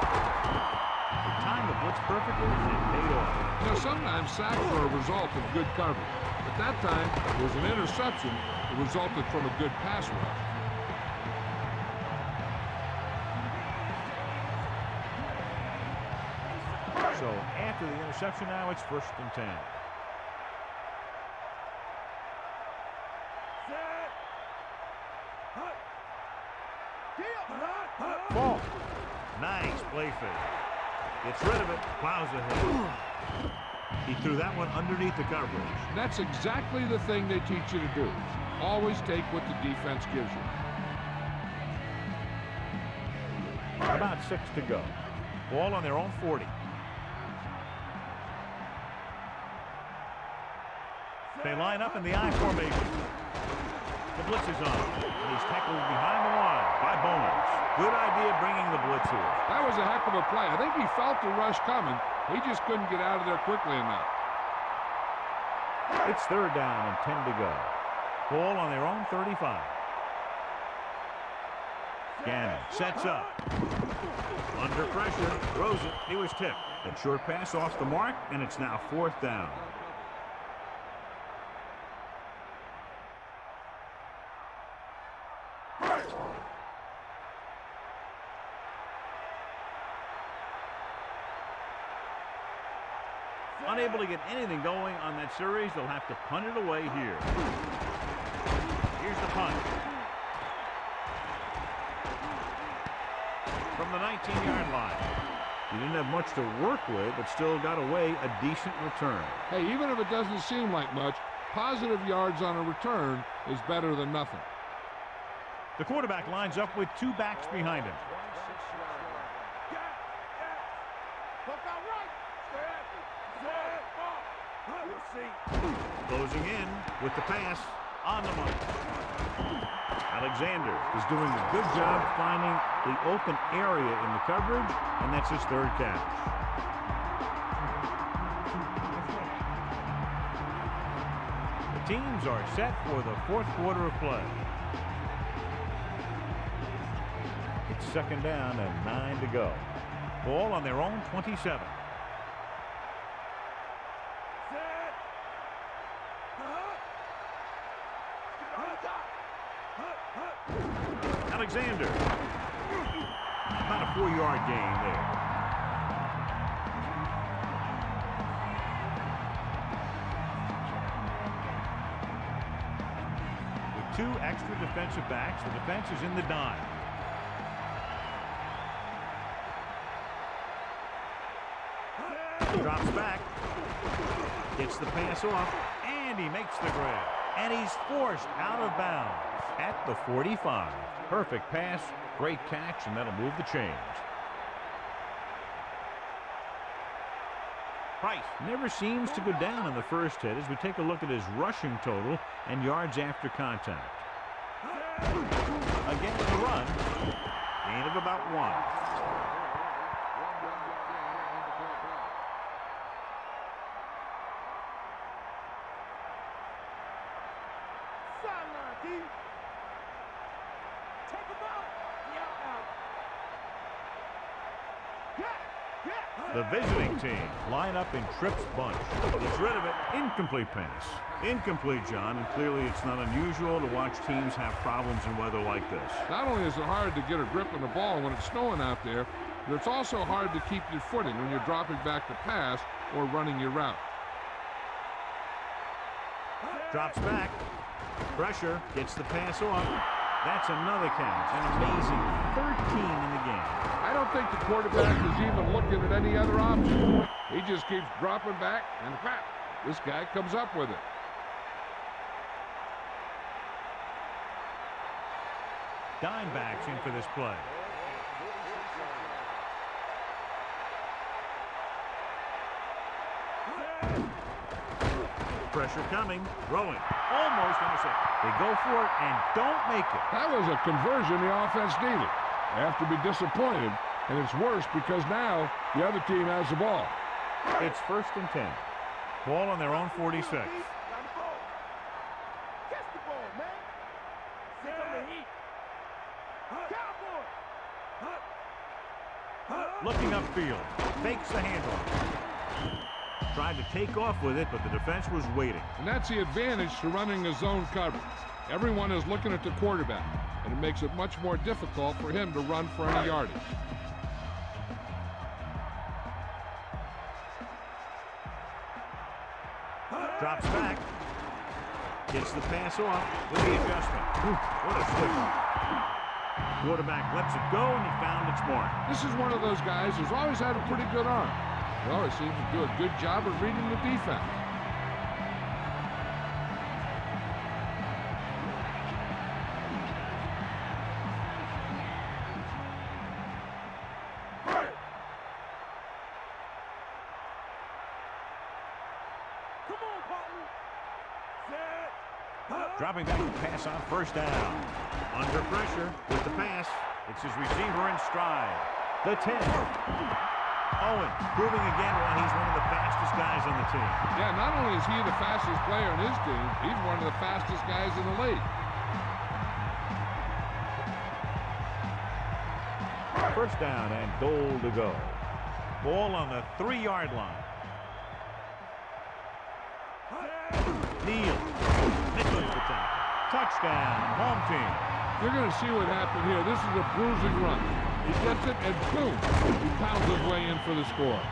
He timed the blitz perfectly and it paid off. You know, sometimes sacks are a result of good coverage. But that time, it was an interception that resulted from a good pass rush. So after the interception now, it's 1st and 10. Ball. Nice play fake. Gets rid of it. Plows ahead. He threw that one underneath the coverage. That's exactly the thing they teach you to do. Always take what the defense gives you. About 6 to go. Ball on their own 40. They line up in the I formation. The blitz is on. And he's tackled behind the line by Bowens. Good idea bringing the blitz here. That was a heck of a play. I think he felt the rush coming. He just couldn't get out of there quickly enough. It's 3rd down and 10 to go. Ball on their own 35. Gannon sets up. Under pressure. Throws it. He was tipped. That short pass off the mark, and it's now 4th down. Unable to get anything going on that series, they'll have to punt it away here. Here's the punt. From the 19-yard line. He didn't have much to work with, but still got away a decent return. Hey, even if it doesn't seem like much, positive yards on a return is better than nothing. The quarterback lines up with 2 backs behind him. Closing in with the pass on the money. Alexander is doing a good job finding the open area in the coverage, and that's his third catch. The teams are set for the fourth quarter of play. It's second down and 9 to go. Ball on their own 27. Alexander. About a 4-yard gain there. With 2 extra defensive backs, the defense is in the dime. Drops back. Gets the pass off. And he makes the grab. And he's forced out of bounds at the 45. Perfect pass, great catch, and that'll move the chains. Price never seems to go down in the first hit as we take a look at his rushing total and yards after contact. Again with the run, gain of about 1. The visiting team line up in trips bunch. Gets rid of it. Incomplete pass. Incomplete, John, and clearly it's not unusual to watch teams have problems in weather like this. Not only is it hard to get a grip on the ball when it's snowing out there, but it's also hard to keep your footing when you're dropping back to pass or running your route. Drops back. Pressure. Gets the pass off. That's another catch. An amazing 13 in the game. I don't think the quarterback is even looking at any other option. He just keeps dropping back, and whap, this guy comes up with it. Dime backs in for this play. Pressure coming, throwing, almost intercepted. They go for it and don't make it. That was a conversion the offense needed. They have to be disappointed, and it's worse because now the other team has the ball. It's 1st and 10. Ball on their own 46. Catch the ball, man. Sit on the heat. Cowboy. Looking upfield, fakes the handoff. Tried to take off with it, but the defense was waiting. And that's the advantage to running a zone coverage. Everyone is looking at the quarterback, and it makes it much more difficult for him to run for any yardage. Drops back. Gets the pass off with the adjustment. What a stiff. Quarterback lets it go, and he found its mark. This is one of those guys who's always had a pretty good arm. He always seems to do a good job of reading the defense. Dropping back to pass on 1st down. Under pressure with the pass. It's his receiver in stride. The 10. Owen proving again why he's one of the fastest guys on the team. Yeah, not only is he the fastest player on his team, he's one of the fastest guys in the league. 1st down and goal to go. Ball on the 3-yard line. Neal. Nicholas the tackle. Touchdown, home team. You're going to see what happened here. This is a bruising run. He gets it, and boom, he pounds his way in for the score.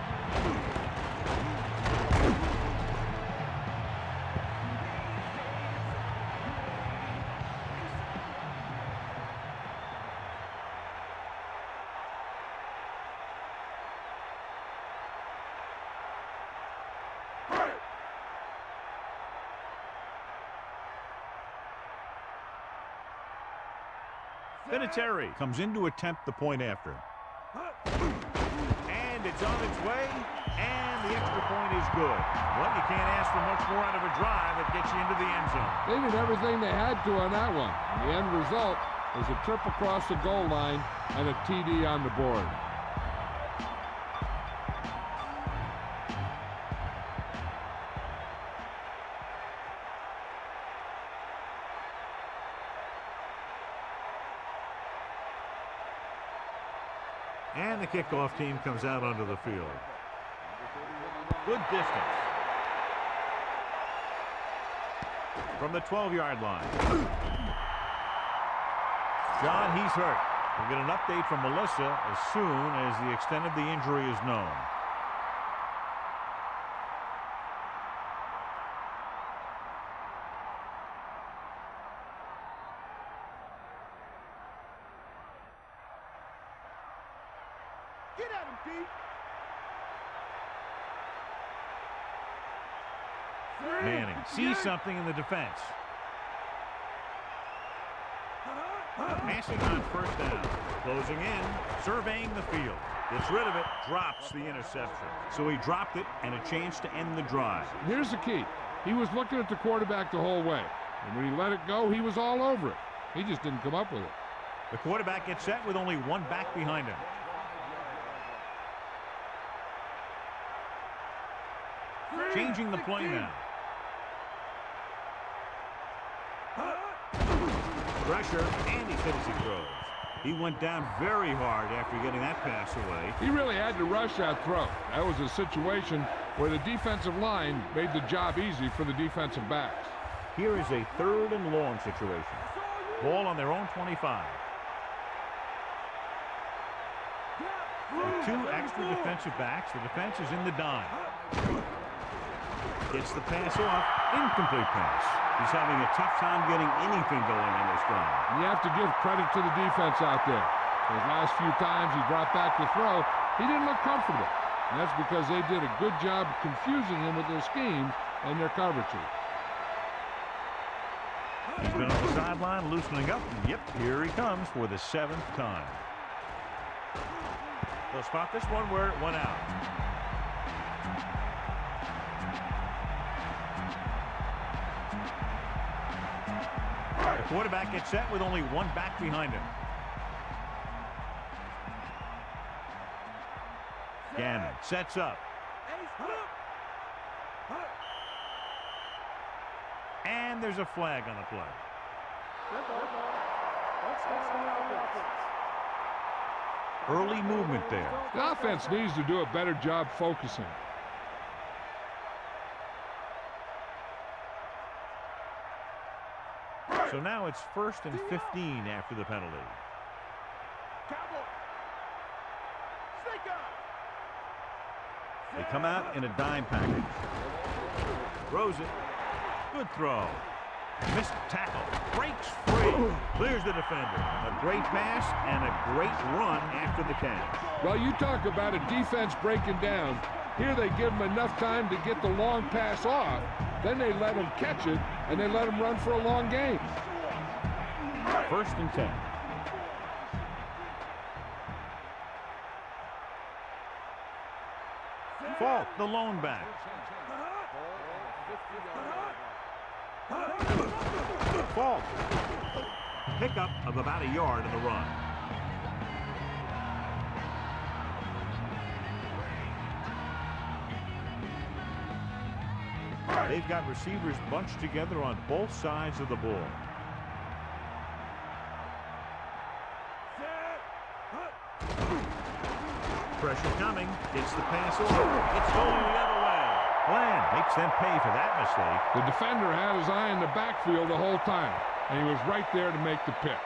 Vinatieri comes in to attempt the point after. And it's It's on its way, and the extra point is good. Well, you can't ask for much more out of a drive that gets you into the end zone. They did everything they had to on that one. And the end result was a trip across the goal line and a TD on the board. And the kickoff team comes out onto the field. Good distance. From the 12-yard line. John, he's hurt. We'll get an update from Melissa as soon as the extent of the injury is known. Get at him, D. Manning sees something in the defense. Passing on first down. Closing in. Surveying the field. Gets rid of it. Drops the interception. So he dropped it and a chance to end the drive. Here's the key. He was looking at the quarterback the whole way. And when he let it go, he was all over it. He just didn't come up with it. The quarterback gets set with only one back behind him. Changing the play now. Pressure, and he's hit as he throws. He went down very hard after getting that pass away. He really had to rush that throw. That was a situation where the defensive line made the job easy for the defensive backs. Here is a 3rd and long situation. Ball on their own 25. With 2 extra defensive backs, the defense is in the dime. Gets the pass off. Incomplete pass. He's having a tough time getting anything going on this drive. You have to give credit to the defense out there. Those last few times he dropped back to throw, he didn't look comfortable. And that's because they did a good job confusing him with their schemes and their coverages. He's been on the sideline loosening up. And yep, here he comes for the 7th time. They'll spot this one where it went out. The quarterback gets set with only one back behind him. Gannon sets up. And there's a flag on the play. Early movement there. The offense needs to do a better job focusing. So now it's 1st and 15 after the penalty. They come out in a dime package. Throws it. Good throw. Missed tackle. Breaks free. Clears the defender. A great pass and a great run after the catch. Well, you talk about a defense breaking down. Here they give him enough time to get the long pass off. Then they let him catch it, and they let him run for a long game. 1st and 10. Falk, the lone back. Falk. Pickup of about a yard in the run. They've got receivers bunched together on both sides of the ball. Pressure coming. Gets the pass over. It's going the other way. Bland makes them pay for that mistake. The defender had his eye in the backfield the whole time, and he was right there to make the pick.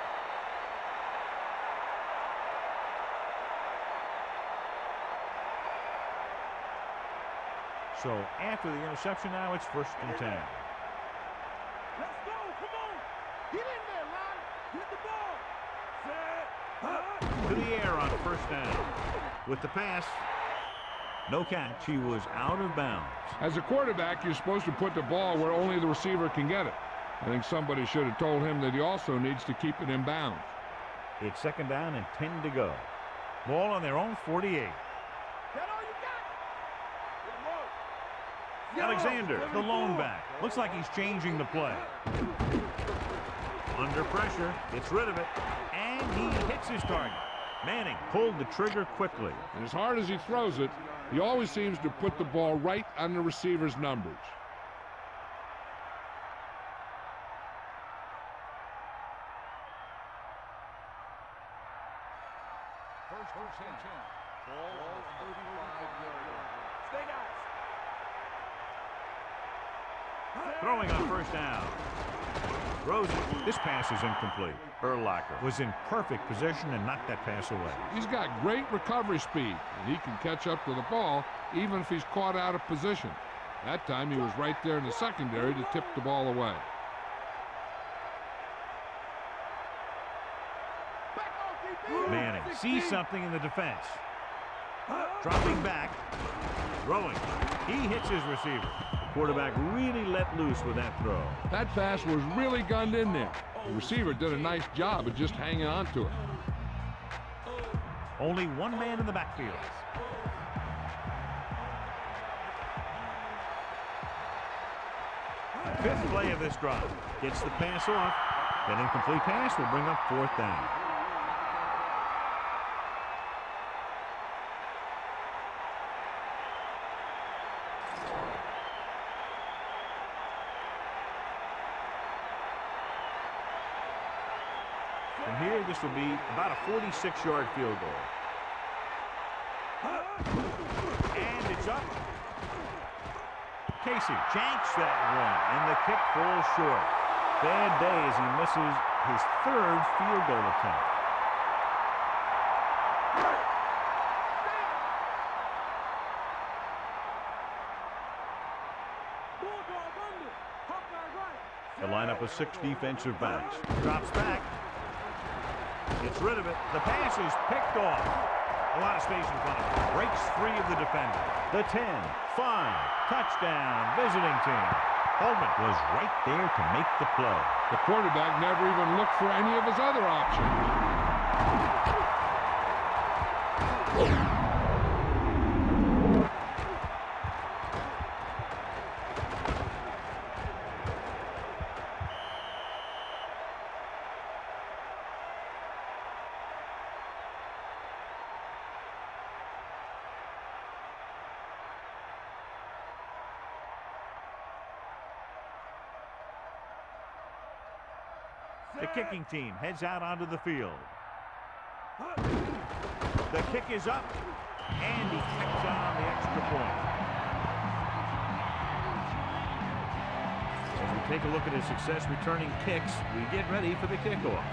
So after the interception now, it's 1st and 10. Let's go. Come on. Get in there, Lonnie. Get the ball. Set. To the air on 1st down. With the pass, no catch. He was out of bounds. As a quarterback, you're supposed to put the ball where only the receiver can get it. I think somebody should have told him that he also needs to keep it in bounds. It's 2nd down and 10 to go. Ball on their own 48. That all you Alexander, the lone back. Looks like he's changing the play. Under pressure, gets rid of it, and he hits his target. Manning pulled the trigger quickly. And as hard as he throws it, he always seems to put the ball right on the receiver's numbers. First and 10. Ball on the 35-yard line. Stay guys. Throwing on first down. Throws it. This pass is incomplete. Urlacher was in perfect position and knocked that pass away. He's got great recovery speed, and he can catch up to the ball even if he's caught out of position. That time he was right there in the secondary to tip the ball away. Manning sees something in the defense. Dropping back. Throwing. He hits his receiver. Quarterback really let loose with that throw. That pass was really gunned in there. The receiver did a nice job of just hanging on to it. Only one man in the backfield. Fifth play of this drive. Gets the pass off. That incomplete pass will bring up fourth down. From here, this will be about a 46-yard field goal. And it's up. Casey janks that one, and the kick falls short. Bad day as he misses his third field goal attempt. The lineup of 6 defensive backs. Drops back. Gets rid of it. The pass is picked off. A lot of space in front of him. Breaks free of the defender. The 10, 5, touchdown, visiting team. Holman was right there to make the play. The quarterback never even looked for any of his other options. The kicking team heads out onto the field. The kick is up, and he tacks on the extra point. As we take a look at his success returning kicks, we get ready for the kickoff.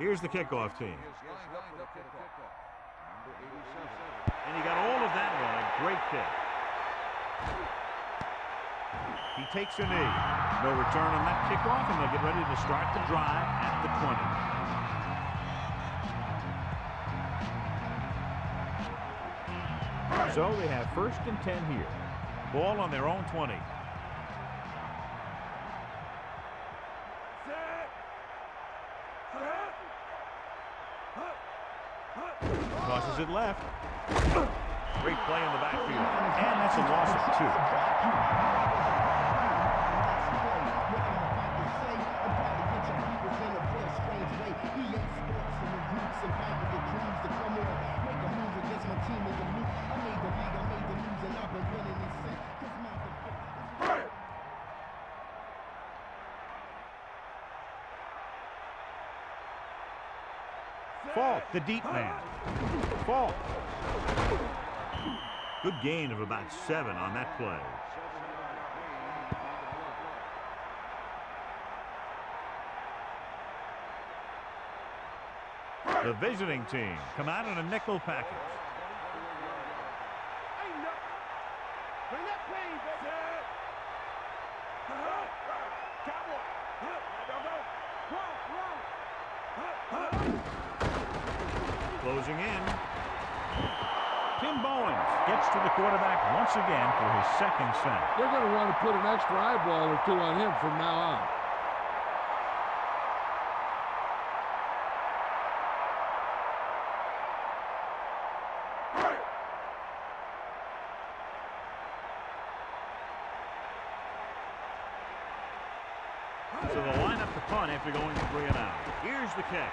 Here's the kickoff team. And he got all of that one. A great kick. He takes a knee. No return on that kickoff, and they'll get ready to start the drive at the 20. So they have 1st and 10 here. Ball on their own 20. Tosses it left. Great play in the backfield. And that's a loss of 2. Falk, the deep man. Falk. Good gain of about 7 on that play. The visiting team come out in a nickel package. Bring that pain, baby. Closing in. Tim Bowens gets to the quarterback once again for his second sack. They're going to want to put an extra eyeball or two on him from now on. So they'll line up the punt after going 3 and out. Here's the kick.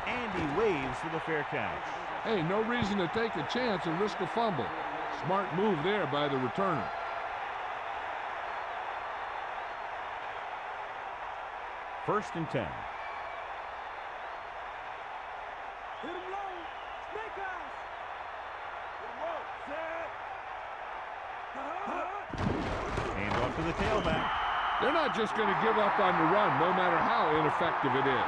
And he waves for the fair catch. Hey, no reason to take a chance and risk a fumble. Smart move there by the returner. First and 10. Hit him low. Snake eyes. Hit him low. Set. Hand off to the tailback. They're not just going to give up on the run, no matter how ineffective it is.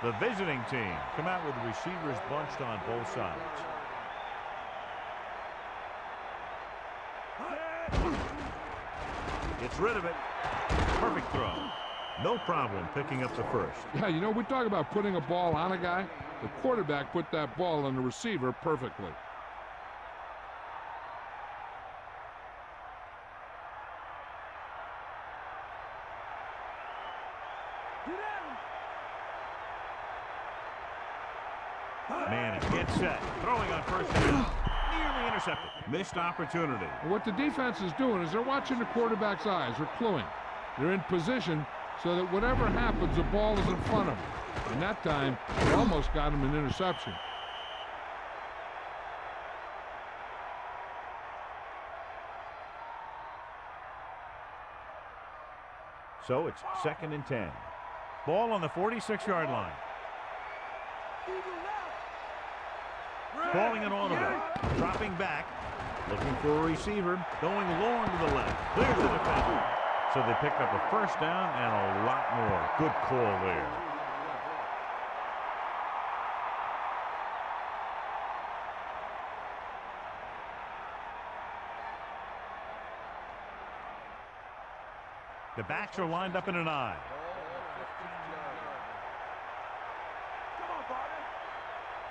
The visiting team come out with receivers bunched on both sides. Gets rid of it. Perfect throw. No problem picking up the first. Yeah, you know, we talk about putting a ball on a guy. The quarterback put that ball on the receiver perfectly. Manning gets set. Throwing on first down. Nearly intercepted. Missed opportunity. What the defense is doing is they're watching the quarterback's eyes. They're cluing. They're in position so that whatever happens, the ball is in front of them. And that time, they almost got him an interception. So it's second and 10. Ball on the 46-yard line. Calling an audible. Dropping back. Looking for a receiver. Going long to the left. Clears the defender. So they picked up a first down and a lot more. Good call there. The backs are lined up in an eye.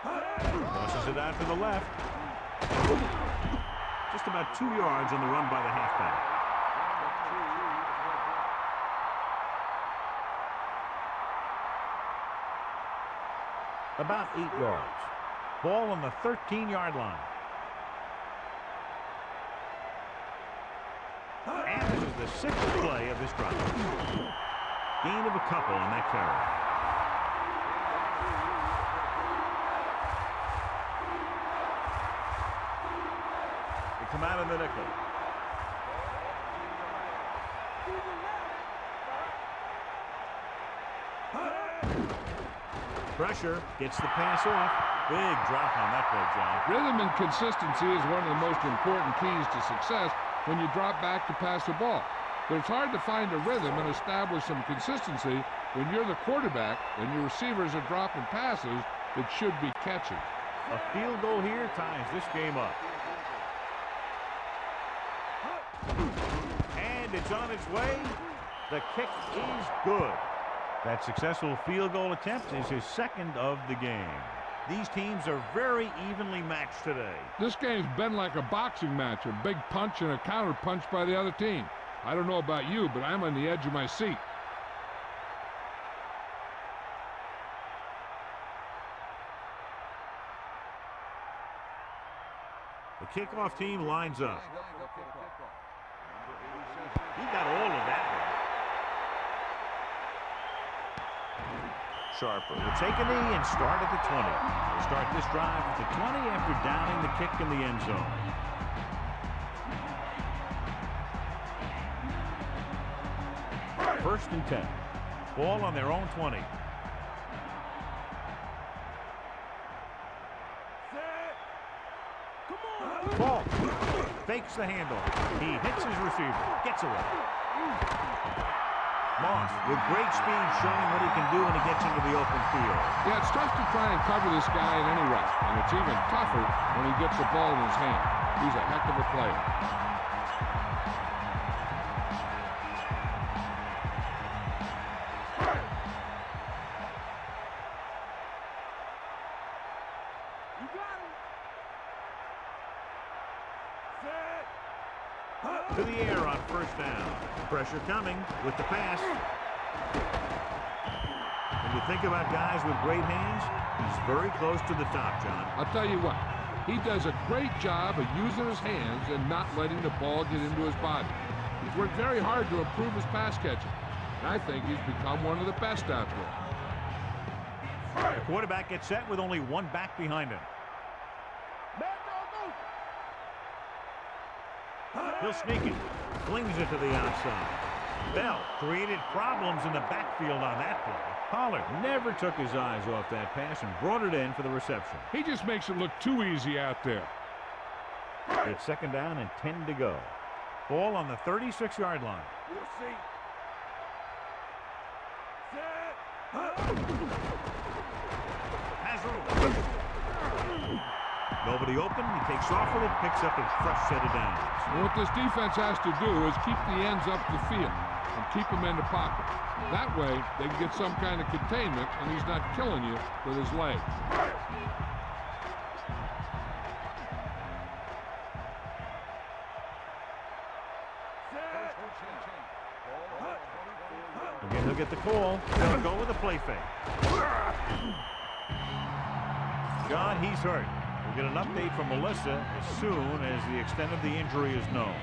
Tosses it out to the left. Just about 2 yards on the run by the halfback. About 8 yards. Ball on the 13-yard line. And this is the 6th play of this drive. Gain of a couple on that carry. Come out in the nickel. Pressure gets the pass off. Big drop on that play, John. Rhythm and consistency is one of the most important keys to success when you drop back to pass the ball. But it's hard to find a rhythm and establish some consistency when you're the quarterback and your receivers are dropping passes that should be catching. A field goal here ties this game up. And it's on its way. The kick is good. That successful field goal attempt is his second of the game. These teams are very evenly matched today. This game's been like a boxing match, a big punch and a counter punch by the other team. I don't know about you, but I'm on the edge of my seat. The kickoff team lines up. He got all of that one. Sharper will take a knee and start at the 20. They'll start this drive at the 20 after downing the kick in the end zone. First and 10. Ball on their own 20. Ball. Fakes the handle. He hits his receiver. Gets away. Moss with great speed showing what he can do when he gets into the open field. Yeah, it's tough to try and cover this guy in any route, and it's even tougher when he gets the ball in his hand. He's a heck of a player. To the air on first down. Pressure coming with the pass. When you think about guys with great hands, he's very close to the top, John. I'll tell you what, he does a great job of using his hands and not letting the ball get into his body. He's worked very hard to improve his pass catching, and I think he's become one of the best out there. The quarterback gets set with only one back behind him. He'll sneak it. Flings it to the outside. Bell created problems in the backfield on that play. Pollard never took his eyes off that pass and brought it in for the reception. He just makes it look too easy out there. It's second down and 10 to go. Ball on the 36-yard line. We'll see. Has room. Nobody open. He takes off with it, picks up a fresh set of downs. And what this defense has to do is keep the ends up the field and keep them in the pocket. That way, they can get some kind of containment, and he's not killing you with his leg. Again, he'll get the call. They'll go with a play fake. John, he's hurt. We'll get an update from Melissa as soon as the extent of the injury is known.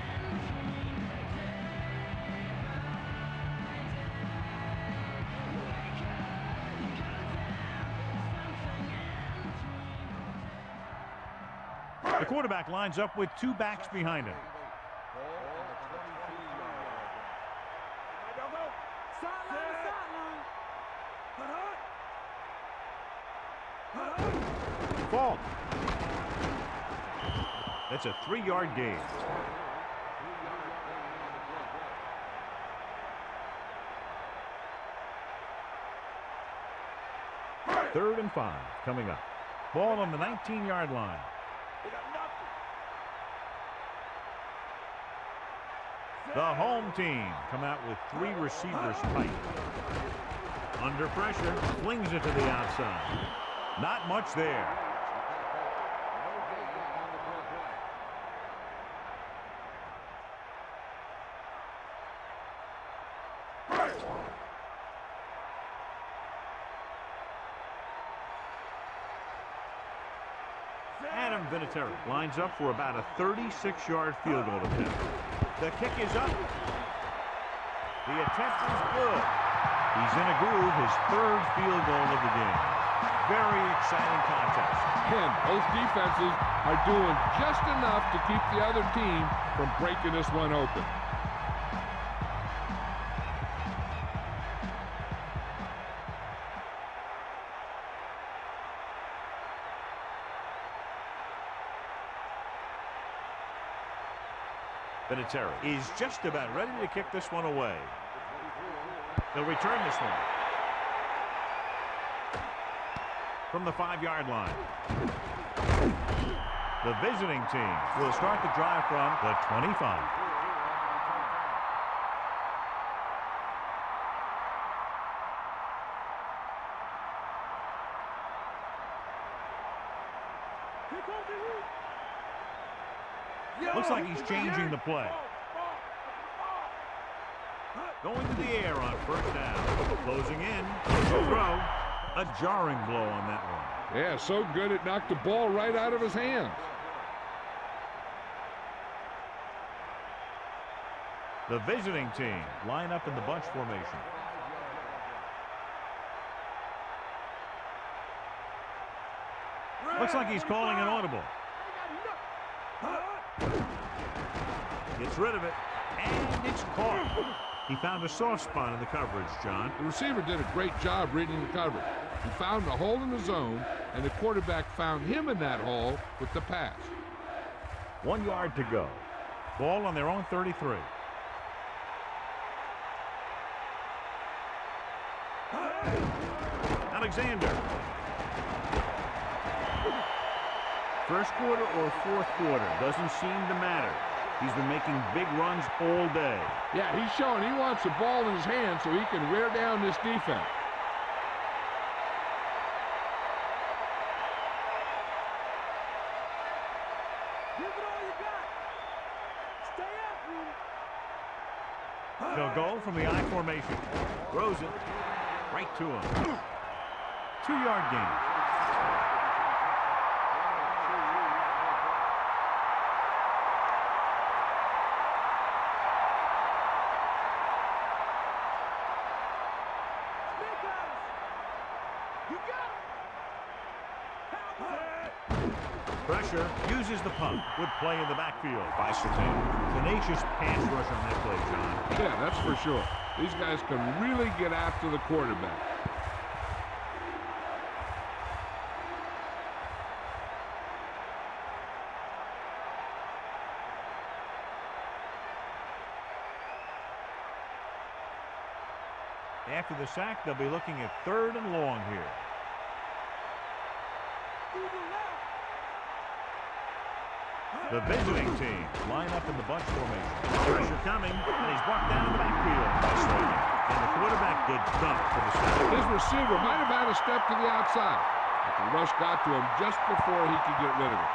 The quarterback lines up with two backs behind him. Fault. That's a 3-yard gain. Third and 5 coming up. Ball on the 19-yard line. The home team come out with 3 receivers tight. Under pressure, flings it to the outside. Not much there. Adam Vinatieri lines up for about a 36-yard field goal attempt. The kick is up. The attempt is good. He's in a groove, his 3rd field goal of the game. Very exciting contest. And both defenses are doing just enough to keep the other team from breaking this one open. Vinatieri is just about ready to kick this one away. He'll return this one from the 5-yard line. The visiting team will start the drive from the 25. Looks like he's changing the play. Going to the air on first down. Closing in. Throw. A jarring blow on that one. Yeah, so good it knocked the ball right out of his hands. The visiting team line up in the bunch formation. Looks like he's calling an audible. Gets rid of it, and it's caught. He found a soft spot in the coverage, John. The receiver did a great job reading the coverage. He found a hole in the zone, and the quarterback found him in that hole with the pass. 1 yard to go. Ball on their own 33. Alexander. First quarter or fourth quarter, doesn't seem to matter. He's been making big runs all day. Yeah, he's showing he wants the ball in his hand so he can wear down this defense. Give it all you got. They'll go from the I formation. Throws it right to him. 2-yard gain. Pressure, uses the punt. Good play in the backfield by Sertan. Tenacious pass rush on that play, John. Yeah, that's for sure. These guys can really get after the quarterback. After the sack, they'll be looking at 3rd and long here. The visiting team line up in the bunch formation. Pressure coming, and he's brought down in the backfield by Slater. And the quarterback did dump for the sack. His receiver might have had a step to the outside, but the rush got to him just before he could get rid of it.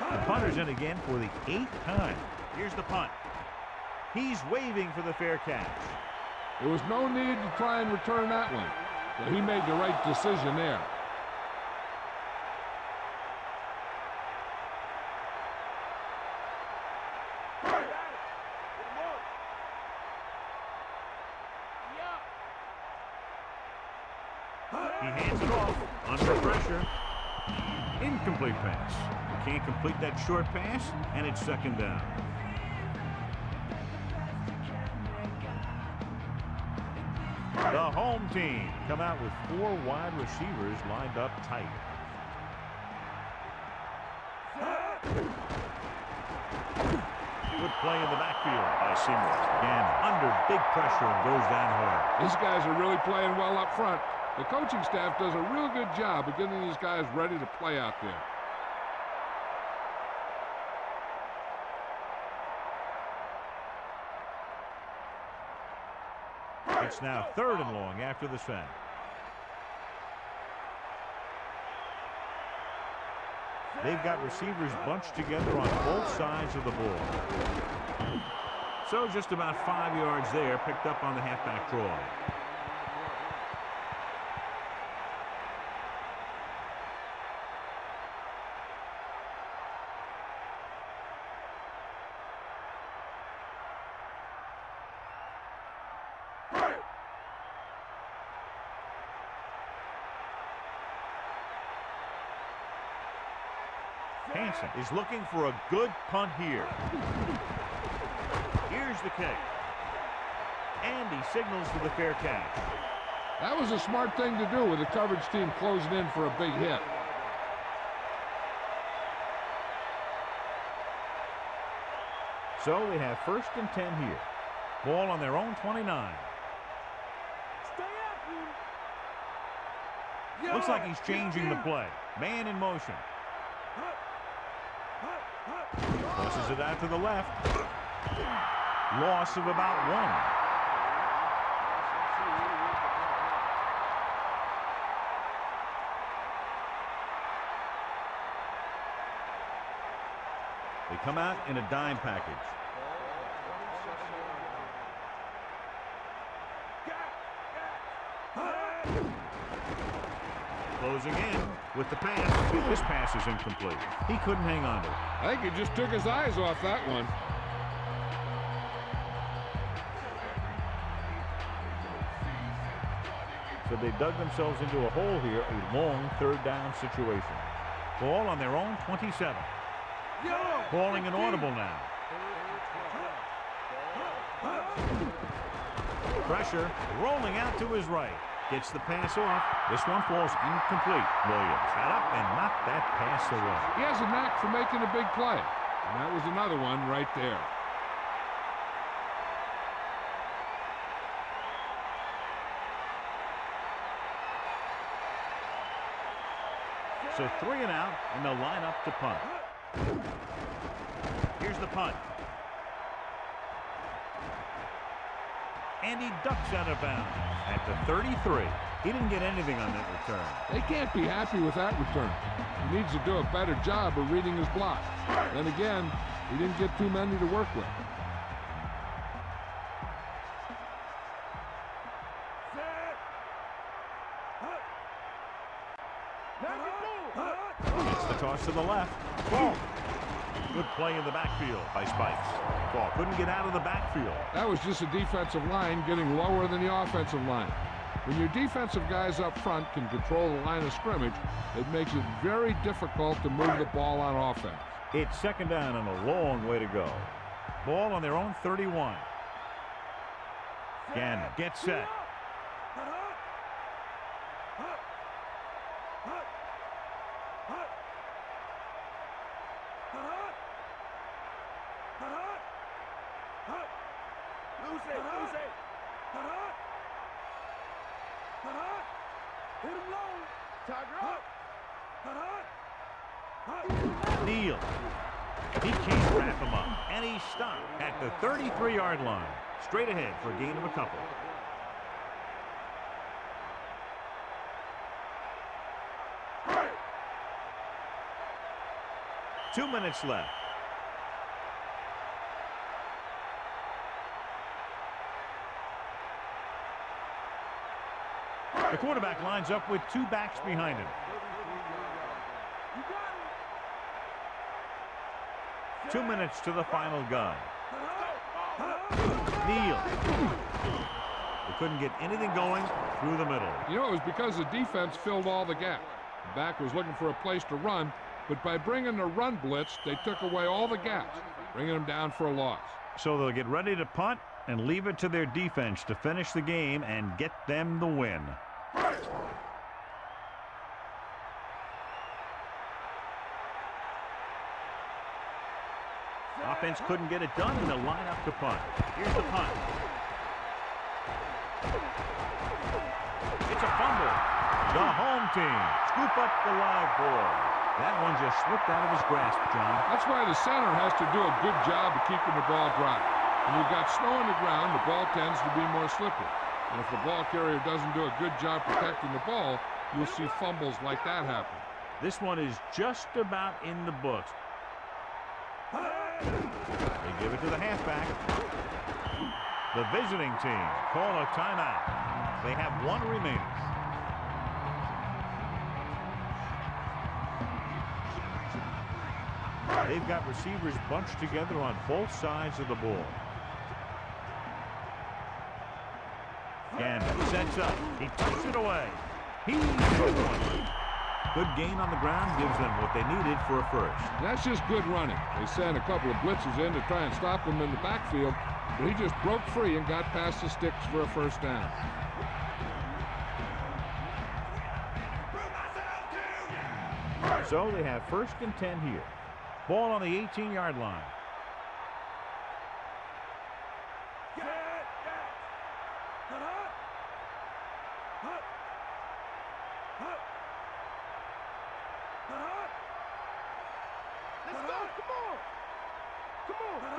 The punter's in again for the 8th time. Here's the punt. He's waving for the fair catch. There was no need to try and return that one, so he made the right decision there. He hands it off under pressure. Incomplete pass. Can't complete that short pass, and it's 2nd down. The home team come out with 4 wide receivers lined up tight. Good play in the backfield by Seymour. Again, under big pressure and goes down hard. These guys are really playing well up front. The coaching staff does a real good job of getting these guys ready to play out there. It's now 3rd and long after the sack. They've got receivers bunched together on both sides of the ball. So just about 5 yards there, picked up on the halfback draw. Hansen is looking for a good punt here. Here's the kick. And he signals for the fair catch. That was a smart thing to do with the coverage team closing in for a big hit. So they have 1st and 10 here. Ball on their own 29. Looks like he's changing the play. Man in motion. Pushes it out to the left. Loss of about 1. They come out in a dime package. Closing in with the pass. This pass is incomplete. He couldn't hang on to it. I think he just took his eyes off that one. So they dug themselves into a hole here, a long 3rd down situation. Ball on their own 27. Calling an audible now. Pressure rolling out to his right. Gets the pass off. This one falls incomplete. Williams got up and knocked that pass away. He has a knack for making a big play. And that was another one right there. So 3 and out, and they'll line up to punt. Here's the punt. And he ducks out of bounds at the 33. He didn't get anything on that return. They can't be happy with that return. He needs to do a better job of reading his block. Then again, he didn't get too many to work with. It's the toss to the left. Ball. Good play in the backfield by Spikes. Ball couldn't get out of the backfield. That was just a defensive line getting lower than the offensive line. When your defensive guys up front can control the line of scrimmage, it makes it very difficult to move the ball on offense. It's second down and a long way to go. Ball on their own 31. Gannon gets set. Neal. He can't wrap him up. And he's stopped at the 33-yard line. Straight ahead for a gain of a couple. Two minutes left. The quarterback lines up with two backs behind him. 2 minutes to the final gun. Neal. They couldn't get anything going through the middle. You know, it was because the defense filled all the gaps. The back was looking for a place to run, but by bringing the run blitz, they took away all the gaps, bringing them down for a loss. So they'll get ready to punt and leave it to their defense to finish the game and get them the win. Offense couldn't get it done, and they'll line up to punt. Here's the punt. It's a fumble. The home team scoop up the live ball. That one just slipped out of his grasp, John. That's why the center has to do a good job of keeping the ball dry. When you've got snow on the ground, the ball tends to be more slippery. And if the ball carrier doesn't do a good job protecting the ball, you'll see fumbles like that happen. This one is just about in the books. They give it to the halfback. The visiting team call a timeout. They have one remaining. They've got receivers bunched together on both sides of the ball. Gannon sets up. He tucks it away. He's good one. Good gain on the ground gives them what they needed for a first. That's just good running. They sent a couple of blitzes in to try and stop him in the backfield, but he just broke free and got past the sticks for a first down. So they have first and 10 here. Ball on the 18-yard line. Let's go. Come on.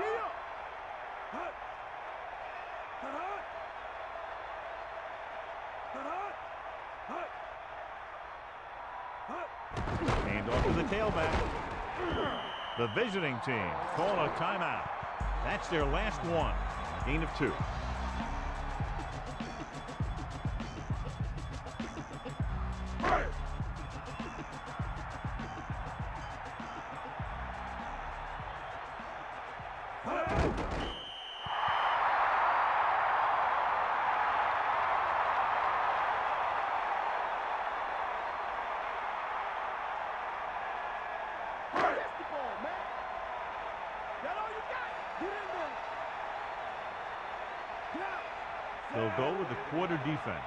Come on. Get up. Hand off to the tailback. The visiting team call a timeout. That's their last one. Gain of 2. They'll go with the quarter defense.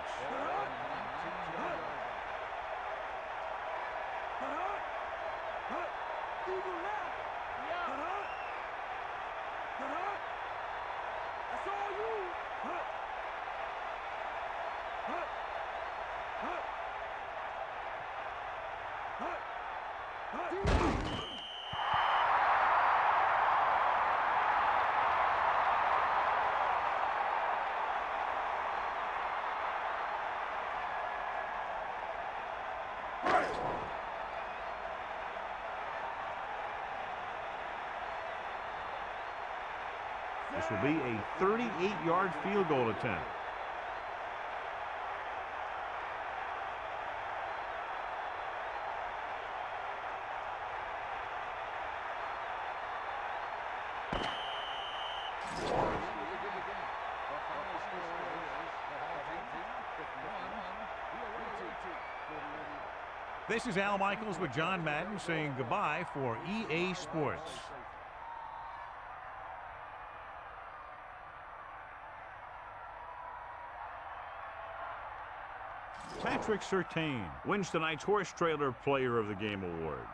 This will be a 38-yard field goal attempt. This is Al Michaels with John Madden saying goodbye for EA Sports. Patrick Surtain wins tonight's Horse Trailer Player of the Game award.